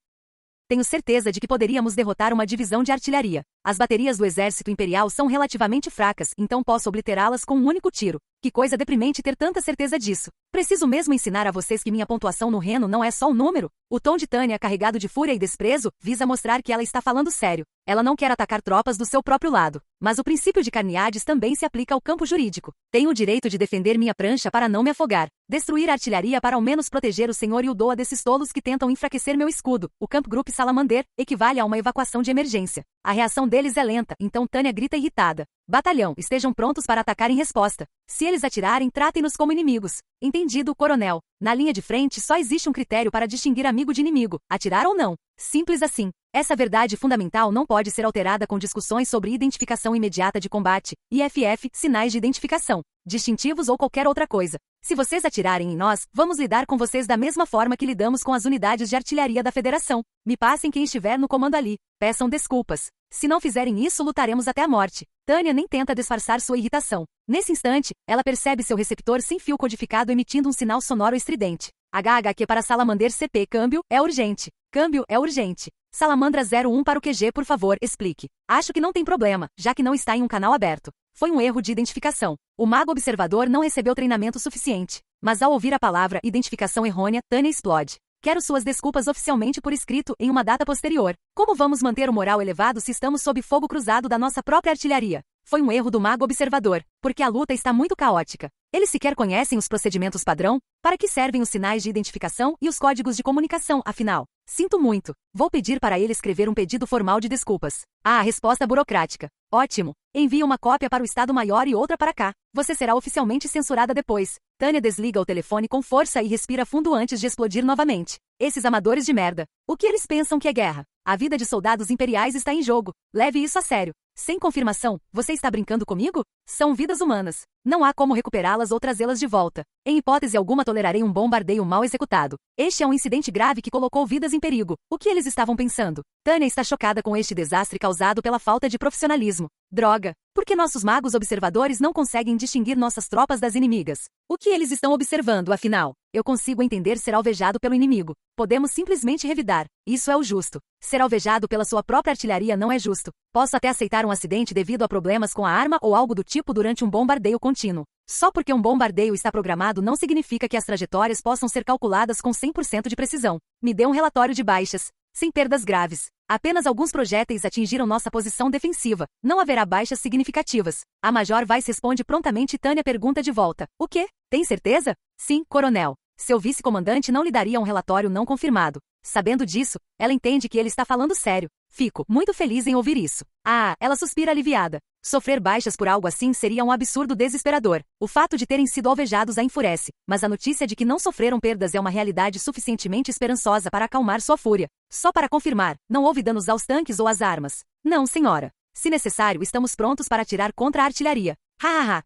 Tenho certeza de que poderíamos derrotar uma divisão de artilharia. As baterias do exército imperial são relativamente fracas, então posso obliterá-las com um único tiro. Que coisa deprimente ter tanta certeza disso. Preciso mesmo ensinar a vocês que minha pontuação no Reno não é só um número. O tom de Tânia, carregado de fúria e desprezo, visa mostrar que ela está falando sério. Ela não quer atacar tropas do seu próprio lado. Mas o princípio de Carneades também se aplica ao campo jurídico. Tenho o direito de defender minha prancha para não me afogar. Destruir a artilharia para ao menos proteger o senhor e o doa desses tolos que tentam enfraquecer meu escudo. O Camp Group Salamander equivale a uma evacuação de emergência. A reação deles é lenta, então Tânia grita irritada. Batalhão, estejam prontos para atacar em resposta. Se eles atirarem, tratem-nos como inimigos. Entendido, coronel. Na linha de frente só existe um critério para distinguir amigo de inimigo, atirar ou não. Simples assim. Essa verdade fundamental não pode ser alterada com discussões sobre identificação imediata de combate, IFF, sinais de identificação, distintivos ou qualquer outra coisa. Se vocês atirarem em nós, vamos lidar com vocês da mesma forma que lidamos com as unidades de artilharia da Federação. Me passem quem estiver no comando ali. Peçam desculpas. Se não fizerem isso, lutaremos até a morte. Tânia nem tenta disfarçar sua irritação. Nesse instante, ela percebe seu receptor sem fio codificado emitindo um sinal sonoro estridente. HHQ para Salamander CP. Câmbio é urgente. Câmbio é urgente. Salamandra 01 para o QG, por favor, explique. Acho que não tem problema, já que não está em um canal aberto. Foi um erro de identificação. O mago observador não recebeu treinamento suficiente. Mas ao ouvir a palavra identificação errônea, Tânia explode. Quero suas desculpas oficialmente por escrito em uma data posterior. Como vamos manter o moral elevado se estamos sob fogo cruzado da nossa própria artilharia? Foi um erro do mago observador, porque a luta está muito caótica. Eles sequer conhecem os procedimentos padrão? Para que servem os sinais de identificação e os códigos de comunicação, afinal? Sinto muito. Vou pedir para ele escrever um pedido formal de desculpas. Ah, resposta burocrática. Ótimo. Envie uma cópia para o Estado-Maior e outra para cá. Você será oficialmente censurada depois. Tânia desliga o telefone com força e respira fundo antes de explodir novamente. Esses amadores de merda. O que eles pensam que é guerra? A vida de soldados imperiais está em jogo. Leve isso a sério. Sem confirmação, você está brincando comigo? São vidas humanas. Não há como recuperá-las ou trazê-las de volta. Em hipótese alguma tolerarei um bombardeio mal executado. Este é um incidente grave que colocou vidas em perigo. O que eles estavam pensando? Tânia está chocada com este desastre causado pela falta de profissionalismo. Droga! Por que nossos magos observadores não conseguem distinguir nossas tropas das inimigas? O que eles estão observando, afinal? Eu consigo entender ser alvejado pelo inimigo. Podemos simplesmente revidar. Isso é o justo. Ser alvejado pela sua própria artilharia não é justo. Posso até aceitar um acidente devido a problemas com a arma ou algo do tipo durante um bombardeio contínuo. Só porque um bombardeio está programado não significa que as trajetórias possam ser calculadas com 100% de precisão. Me dê um relatório de baixas. Sem perdas graves. Apenas alguns projéteis atingiram nossa posição defensiva. Não haverá baixas significativas. A Major Weiss responde prontamente e Tânia pergunta de volta. O quê? Tem certeza? Sim, coronel. Seu vice-comandante não lhe daria um relatório não confirmado. Sabendo disso, ela entende que ele está falando sério. Fico muito feliz em ouvir isso. Ah, ela suspira aliviada. Sofrer baixas por algo assim seria um absurdo desesperador. O fato de terem sido alvejados a enfurece, mas a notícia de que não sofreram perdas é uma realidade suficientemente esperançosa para acalmar sua fúria. Só para confirmar, não houve danos aos tanques ou às armas. Não, senhora. Se necessário, estamos prontos para atirar contra a artilharia.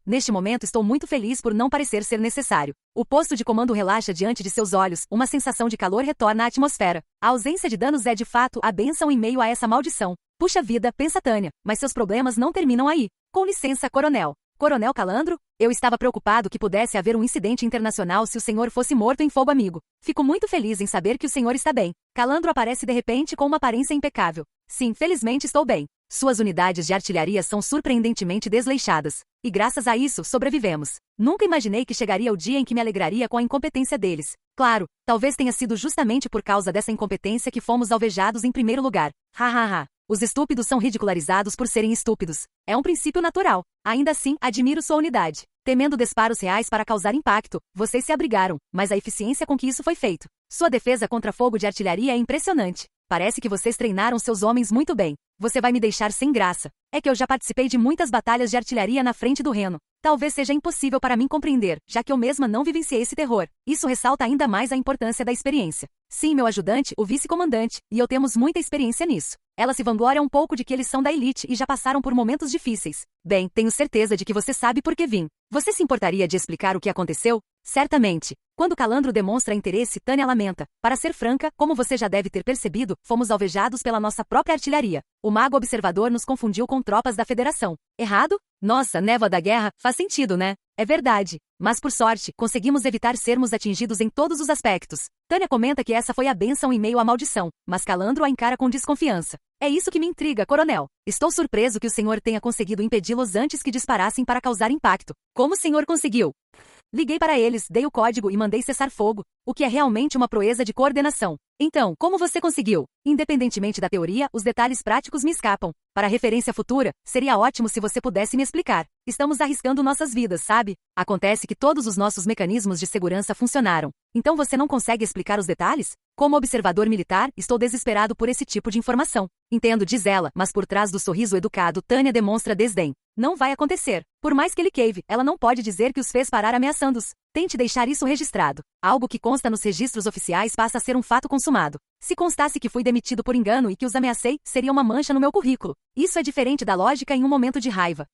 Neste momento estou muito feliz por não parecer ser necessário. O posto de comando relaxa diante de seus olhos, uma sensação de calor retorna à atmosfera. A ausência de danos é de fato a bênção em meio a essa maldição. Puxa vida, pensa Tânia, mas seus problemas não terminam aí. Com licença, coronel. Coronel Calandro? Eu estava preocupado que pudesse haver um incidente internacional se o senhor fosse morto em fogo amigo. Fico muito feliz em saber que o senhor está bem. Calandro aparece de repente com uma aparência impecável. Sim, felizmente estou bem. Suas unidades de artilharia são surpreendentemente desleixadas. E graças a isso, sobrevivemos. Nunca imaginei que chegaria o dia em que me alegraria com a incompetência deles. Claro, talvez tenha sido justamente por causa dessa incompetência que fomos alvejados em primeiro lugar. Os estúpidos são ridicularizados por serem estúpidos. É um princípio natural. Ainda assim, admiro sua unidade. Temendo disparos reais para causar impacto, vocês se abrigaram, mas a eficiência com que isso foi feito. Sua defesa contra fogo de artilharia é impressionante. Parece que vocês treinaram seus homens muito bem. Você vai me deixar sem graça. É que eu já participei de muitas batalhas de artilharia na frente do Reno. Talvez seja impossível para mim compreender, já que eu mesma não vivenciei esse terror. Isso ressalta ainda mais a importância da experiência. Sim, meu ajudante, o vice-comandante, e eu temos muita experiência nisso. Ela se vangloria um pouco de que eles são da elite e já passaram por momentos difíceis. Bem, tenho certeza de que você sabe por que vim. Você se importaria de explicar o que aconteceu? Certamente. Quando Calandro demonstra interesse, Tânia lamenta. Para ser franca, como você já deve ter percebido, fomos alvejados pela nossa própria artilharia. O mago observador nos confundiu com tropas da Federação. Errado? Nossa, névoa da guerra, faz sentido, né? É verdade. Mas por sorte, conseguimos evitar sermos atingidos em todos os aspectos. Tânia comenta que essa foi a bênção em meio à maldição, mas Calandro a encara com desconfiança. É isso que me intriga, coronel. Estou surpreso que o senhor tenha conseguido impedi-los antes que disparassem para causar impacto. Como o senhor conseguiu? Liguei para eles, dei o código e mandei cessar fogo, o que é realmente uma proeza de coordenação. Então, como você conseguiu? Independentemente da teoria, os detalhes práticos me escapam. Para referência futura, seria ótimo se você pudesse me explicar. Estamos arriscando nossas vidas, sabe? Acontece que todos os nossos mecanismos de segurança funcionaram. Então você não consegue explicar os detalhes? Como observador militar, estou desesperado por esse tipo de informação. Entendo, diz ela, mas por trás do sorriso educado, Tânia demonstra desdém. Não vai acontecer. Por mais que ele cave, ela não pode dizer que os fez parar ameaçando-os. Tente deixar isso registrado. Algo que consta nos registros oficiais passa a ser um fato consumado. Se constasse que fui demitido por engano e que os ameacei, seria uma mancha no meu currículo. Isso é diferente da lógica em um momento de raiva.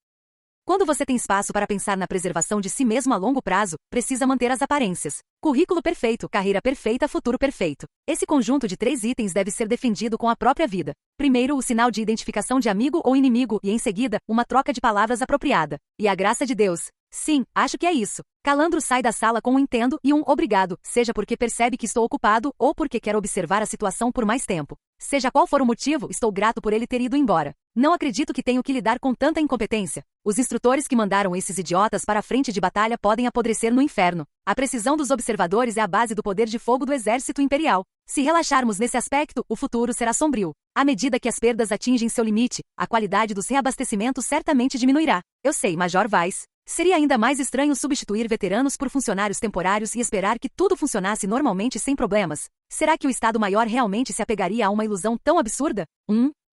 Quando você tem espaço para pensar na preservação de si mesmo a longo prazo, precisa manter as aparências. Currículo perfeito, carreira perfeita, futuro perfeito. Esse conjunto de 3 itens deve ser defendido com a própria vida. Primeiro, o sinal de identificação de amigo ou inimigo e, em seguida, uma troca de palavras apropriada. E a graça de Deus. Sim, acho que é isso. Calandro sai da sala com um entendo e um obrigado, seja porque percebe que estou ocupado ou porque quer observar a situação por mais tempo. Seja qual for o motivo, estou grato por ele ter ido embora. Não acredito que tenho que lidar com tanta incompetência. Os instrutores que mandaram esses idiotas para a frente de batalha podem apodrecer no inferno. A precisão dos observadores é a base do poder de fogo do exército imperial. Se relaxarmos nesse aspecto, o futuro será sombrio. À medida que as perdas atingem seu limite, a qualidade dos reabastecimentos certamente diminuirá. Eu sei, Major Weiss. Seria ainda mais estranho substituir veteranos por funcionários temporários e esperar que tudo funcionasse normalmente sem problemas. Será que o Estado-Maior realmente se apegaria a uma ilusão tão absurda?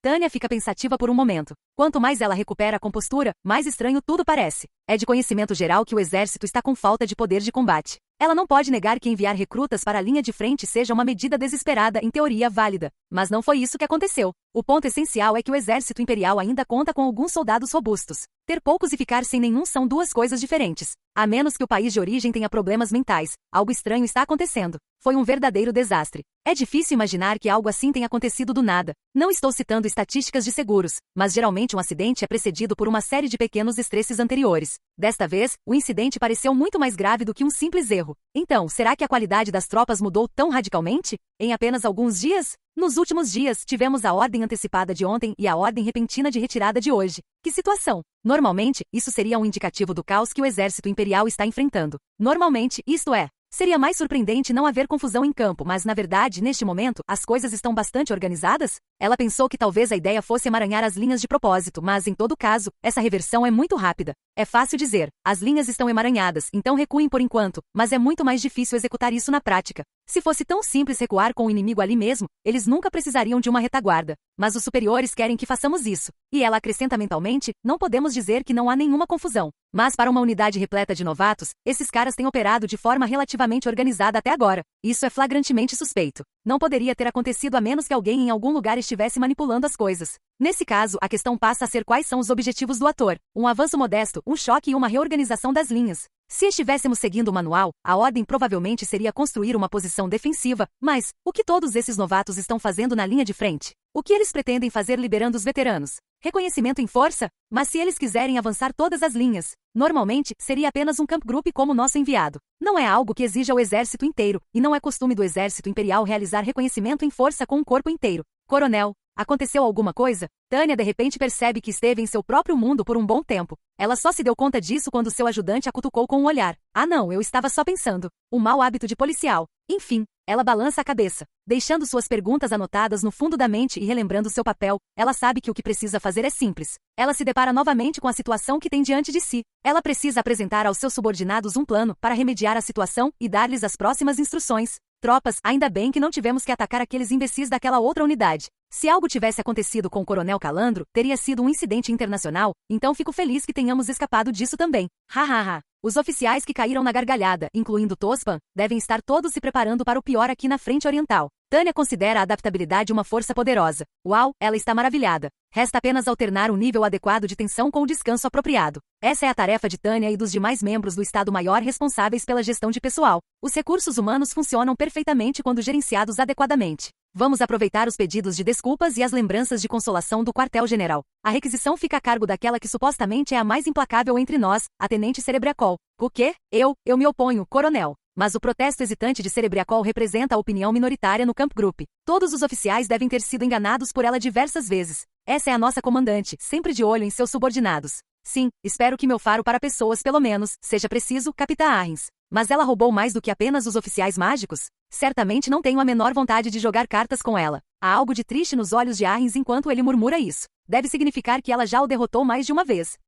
Tânia fica pensativa por um momento. Quanto mais ela recupera a compostura, mais estranho tudo parece. É de conhecimento geral que o exército está com falta de poder de combate. Ela não pode negar que enviar recrutas para a linha de frente seja uma medida desesperada, em teoria válida. Mas não foi isso que aconteceu. O ponto essencial é que o exército imperial ainda conta com alguns soldados robustos. Ter poucos e ficar sem nenhum são duas coisas diferentes. A menos que o país de origem tenha problemas mentais, algo estranho está acontecendo. Foi um verdadeiro desastre. É difícil imaginar que algo assim tenha acontecido do nada. Não estou citando estatísticas de seguros, mas geralmente um acidente é precedido por uma série de pequenos estresses anteriores. Desta vez, o incidente pareceu muito mais grave do que um simples erro. Então, será que a qualidade das tropas mudou tão radicalmente? Em apenas alguns dias? Nos últimos dias, tivemos a ordem antecipada de ontem e a ordem repentina de retirada de hoje. Que situação! Normalmente, isso seria um indicativo do caos que o exército imperial está enfrentando. Normalmente, isto é. Seria mais surpreendente não haver confusão em campo, mas na verdade, neste momento, as coisas estão bastante organizadas? Ela pensou que talvez a ideia fosse emaranhar as linhas de propósito, mas em todo caso, essa reversão é muito rápida. É fácil dizer, as linhas estão emaranhadas, então recuem por enquanto, mas é muito mais difícil executar isso na prática. Se fosse tão simples recuar com o inimigo ali mesmo, eles nunca precisariam de uma retaguarda. Mas os superiores querem que façamos isso. E ela acrescenta mentalmente, não podemos dizer que não há nenhuma confusão. Mas para uma unidade repleta de novatos, esses caras têm operado de forma relativamente organizada até agora. Isso é flagrantemente suspeito. Não poderia ter acontecido a menos que alguém em algum lugar estivesse manipulando as coisas. Nesse caso, a questão passa a ser quais são os objetivos do ator. Um avanço modesto, um choque e uma reorganização das linhas. Se estivéssemos seguindo o manual, a ordem provavelmente seria construir uma posição defensiva, mas o que todos esses novatos estão fazendo na linha de frente? O que eles pretendem fazer liberando os veteranos? Reconhecimento em força? Mas se eles quiserem avançar todas as linhas, normalmente, seria apenas um camp group como o nosso enviado. Não é algo que exija o exército inteiro, e não é costume do exército imperial realizar reconhecimento em força com o corpo inteiro. Coronel, aconteceu alguma coisa? Tânia de repente percebe que esteve em seu próprio mundo por um bom tempo. Ela só se deu conta disso quando seu ajudante a cutucou com um olhar. Ah não, eu estava só pensando. Um mau hábito de policial. Enfim, Ela balança a cabeça, deixando suas perguntas anotadas no fundo da mente e relembrando seu papel. Ela sabe que o que precisa fazer é simples. Ela se depara novamente com a situação que tem diante de si. Ela precisa apresentar aos seus subordinados um plano para remediar a situação e dar-lhes as próximas instruções. Tropas, ainda bem que não tivemos que atacar aqueles imbecis daquela outra unidade. Se algo tivesse acontecido com o Coronel Calandro, teria sido um incidente internacional, então fico feliz que tenhamos escapado disso também. Hahaha. Os oficiais que caíram na gargalhada, incluindo Tospan, devem estar todos se preparando para o pior aqui na frente oriental. Tânia considera a adaptabilidade uma força poderosa. Uau, ela está maravilhada. Resta apenas alternar um nível adequado de tensão com o descanso apropriado. Essa é a tarefa de Tânia e dos demais membros do Estado-Maior responsáveis pela gestão de pessoal. Os recursos humanos funcionam perfeitamente quando gerenciados adequadamente. Vamos aproveitar os pedidos de desculpas e as lembranças de consolação do quartel-general. A requisição fica a cargo daquela que supostamente é a mais implacável entre nós, a Tenente Cerebriacol. O quê? Eu me oponho, coronel. Mas o protesto hesitante de Cerebriacol representa a opinião minoritária no Camp Group. Todos os oficiais devem ter sido enganados por ela diversas vezes. Essa é a nossa comandante, sempre de olho em seus subordinados. Sim, espero que meu faro para pessoas pelo menos, seja preciso, Capitã Arrens. Mas ela roubou mais do que apenas os oficiais mágicos? Certamente não tenho a menor vontade de jogar cartas com ela. Há algo de triste nos olhos de Arrens enquanto ele murmura isso. Deve significar que ela já o derrotou mais de uma vez.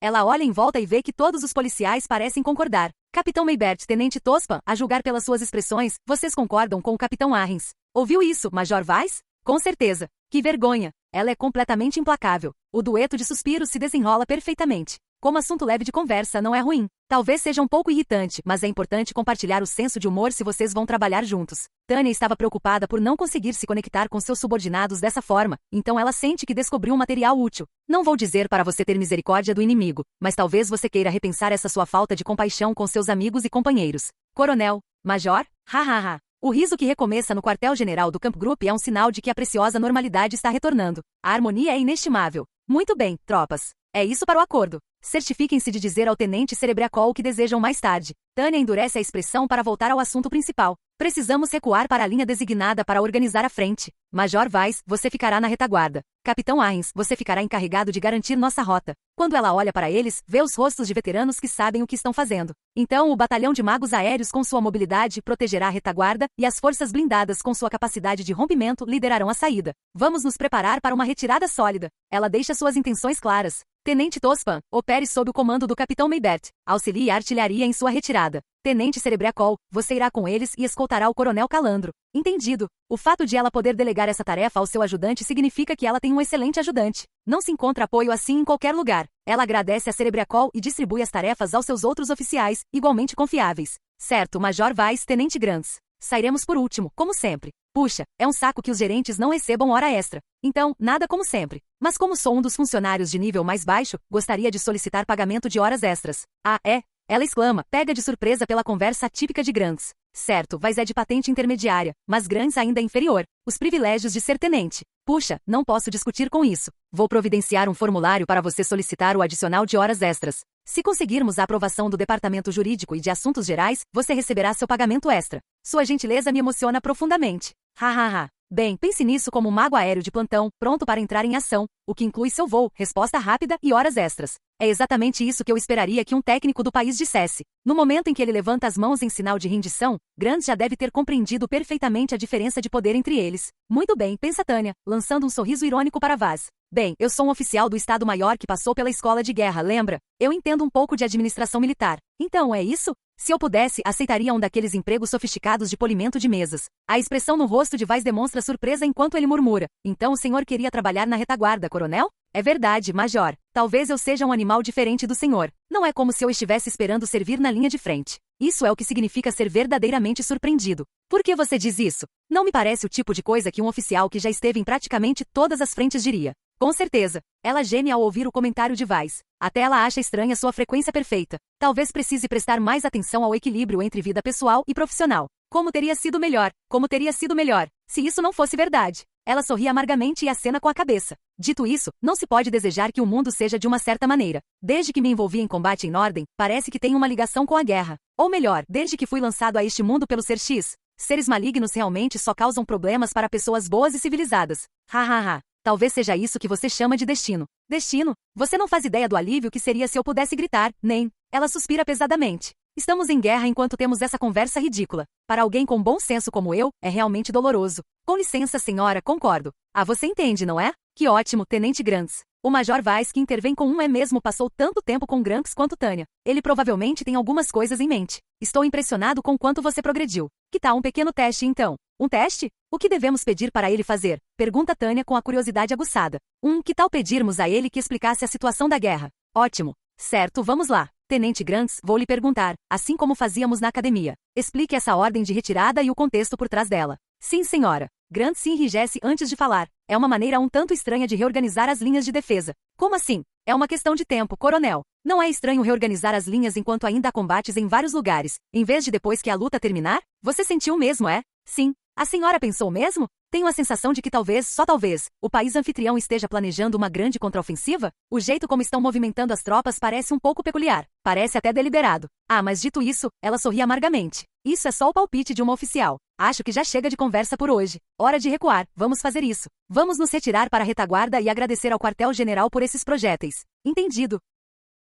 Ela olha em volta e vê que todos os policiais parecem concordar. Capitão Maybert, Tenente Tospan, a julgar pelas suas expressões, vocês concordam com o Capitão Arrens. Ouviu isso, Major Weiss? Com certeza. Que vergonha. Ela é completamente implacável. O dueto de suspiros se desenrola perfeitamente. Como assunto leve de conversa não é ruim. Talvez seja um pouco irritante, mas é importante compartilhar o senso de humor se vocês vão trabalhar juntos. Tânia estava preocupada por não conseguir se conectar com seus subordinados dessa forma, então ela sente que descobriu um material útil. Não vou dizer para você ter misericórdia do inimigo, mas talvez você queira repensar essa sua falta de compaixão com seus amigos e companheiros. Coronel, Major, hahaha. O riso que recomeça no quartel-general do Camp Group é um sinal de que a preciosa normalidade está retornando. A harmonia é inestimável. Muito bem, tropas. É isso para o acordo. Certifiquem-se de dizer ao Tenente Cerebriacol o que desejam mais tarde. Tânia endurece a expressão para voltar ao assunto principal. Precisamos recuar para a linha designada para organizar a frente. Major Weiss, você ficará na retaguarda. Capitão Arrens, você ficará encarregado de garantir nossa rota. Quando ela olha para eles, vê os rostos de veteranos que sabem o que estão fazendo. Então o batalhão de magos aéreos com sua mobilidade protegerá a retaguarda e as forças blindadas com sua capacidade de rompimento liderarão a saída. Vamos nos preparar para uma retirada sólida. Ela deixa suas intenções claras. Tenente Tospan, opere sob o comando do Capitão Maybert. Auxilie a artilharia em sua retirada. Tenente Cerebriacol, você irá com eles e escoltará o Coronel Calandro. Entendido. O fato de ela poder delegar essa tarefa ao seu ajudante significa que ela tem um excelente ajudante. Não se encontra apoio assim em qualquer lugar. Ela agradece a Cerebriacol e distribui as tarefas aos seus outros oficiais, igualmente confiáveis. Certo, Major Weiss, Tenente Grants. Sairemos por último, como sempre. Puxa, é um saco que os gerentes não recebam hora extra. Então, nada como sempre. Mas como sou um dos funcionários de nível mais baixo, gostaria de solicitar pagamento de horas extras. Ah, é? Ela exclama, pega de surpresa pela conversa típica de Grants. Certo, Weiss é de patente intermediária, mas Grants ainda é inferior. Os privilégios de ser tenente. Puxa, não posso discutir com isso. Vou providenciar um formulário para você solicitar o adicional de horas extras. Se conseguirmos a aprovação do Departamento Jurídico e de Assuntos Gerais, você receberá seu pagamento extra. Sua gentileza me emociona profundamente. Hahaha. Bem, pense nisso como um mago aéreo de plantão, pronto para entrar em ação, o que inclui seu voo, resposta rápida e horas extras. É exatamente isso que eu esperaria que um técnico do país dissesse. No momento em que ele levanta as mãos em sinal de rendição, Grant já deve ter compreendido perfeitamente a diferença de poder entre eles. Muito bem, pensa Tânia, lançando um sorriso irônico para Vaz. Bem, eu sou um oficial do Estado-Maior que passou pela escola de guerra, lembra? Eu entendo um pouco de administração militar. Então, é isso? Se eu pudesse, aceitaria um daqueles empregos sofisticados de polimento de mesas. A expressão no rosto de Weiss demonstra surpresa enquanto ele murmura. Então o senhor queria trabalhar na retaguarda, coronel? É verdade, major. Talvez eu seja um animal diferente do senhor. Não é como se eu estivesse esperando servir na linha de frente. Isso é o que significa ser verdadeiramente surpreendido. Por que você diz isso? Não me parece o tipo de coisa que um oficial que já esteve em praticamente todas as frentes diria. Com certeza. Ela geme ao ouvir o comentário de Weiss. Até ela acha estranha sua frequência perfeita. Talvez precise prestar mais atenção ao equilíbrio entre vida pessoal e profissional. Como teria sido melhor? Como teria sido melhor? Se isso não fosse verdade. Ela sorri amargamente e acena com a cabeça. Dito isso, não se pode desejar que o mundo seja de uma certa maneira. Desde que me envolvi em combate em Norden, parece que tem uma ligação com a guerra. Ou melhor, desde que fui lançado a este mundo pelo Ser X. Seres malignos realmente só causam problemas para pessoas boas e civilizadas. Hahaha. Talvez seja isso que você chama de destino. Destino? Você não faz ideia do alívio que seria se eu pudesse gritar, nem. Ela suspira pesadamente. Estamos em guerra enquanto temos essa conversa ridícula. Para alguém com bom senso como eu, é realmente doloroso. Com licença, senhora, concordo. Ah, você entende, não é? Que ótimo, Tenente Grants. O Major Weiss que intervém com mesmo passou tanto tempo com Grants quanto Tânia. Ele provavelmente tem algumas coisas em mente. Estou impressionado com quanto você progrediu. Que tal um pequeno teste, então? Um teste? O que devemos pedir para ele fazer? Pergunta Tânia com a curiosidade aguçada. Que tal pedirmos a ele que explicasse a situação da guerra? Ótimo. Certo, vamos lá. Tenente Grants, vou lhe perguntar, assim como fazíamos na academia. Explique essa ordem de retirada e o contexto por trás dela. Sim, senhora. Grant se enrijece antes de falar. É uma maneira um tanto estranha de reorganizar as linhas de defesa. Como assim? É uma questão de tempo, coronel. Não é estranho reorganizar as linhas enquanto ainda há combates em vários lugares, em vez de depois que a luta terminar? Você sentiu mesmo, é? Sim. A senhora pensou mesmo? Tenho a sensação de que talvez, só talvez, o país anfitrião esteja planejando uma grande contraofensiva? O jeito como estão movimentando as tropas parece um pouco peculiar. Parece até deliberado. Ah, mas dito isso, ela sorri amargamente. Isso é só o palpite de uma oficial. Acho que já chega de conversa por hoje. Hora de recuar. Vamos fazer isso. Vamos nos retirar para a retaguarda e agradecer ao quartel-general por esses projéteis. Entendido.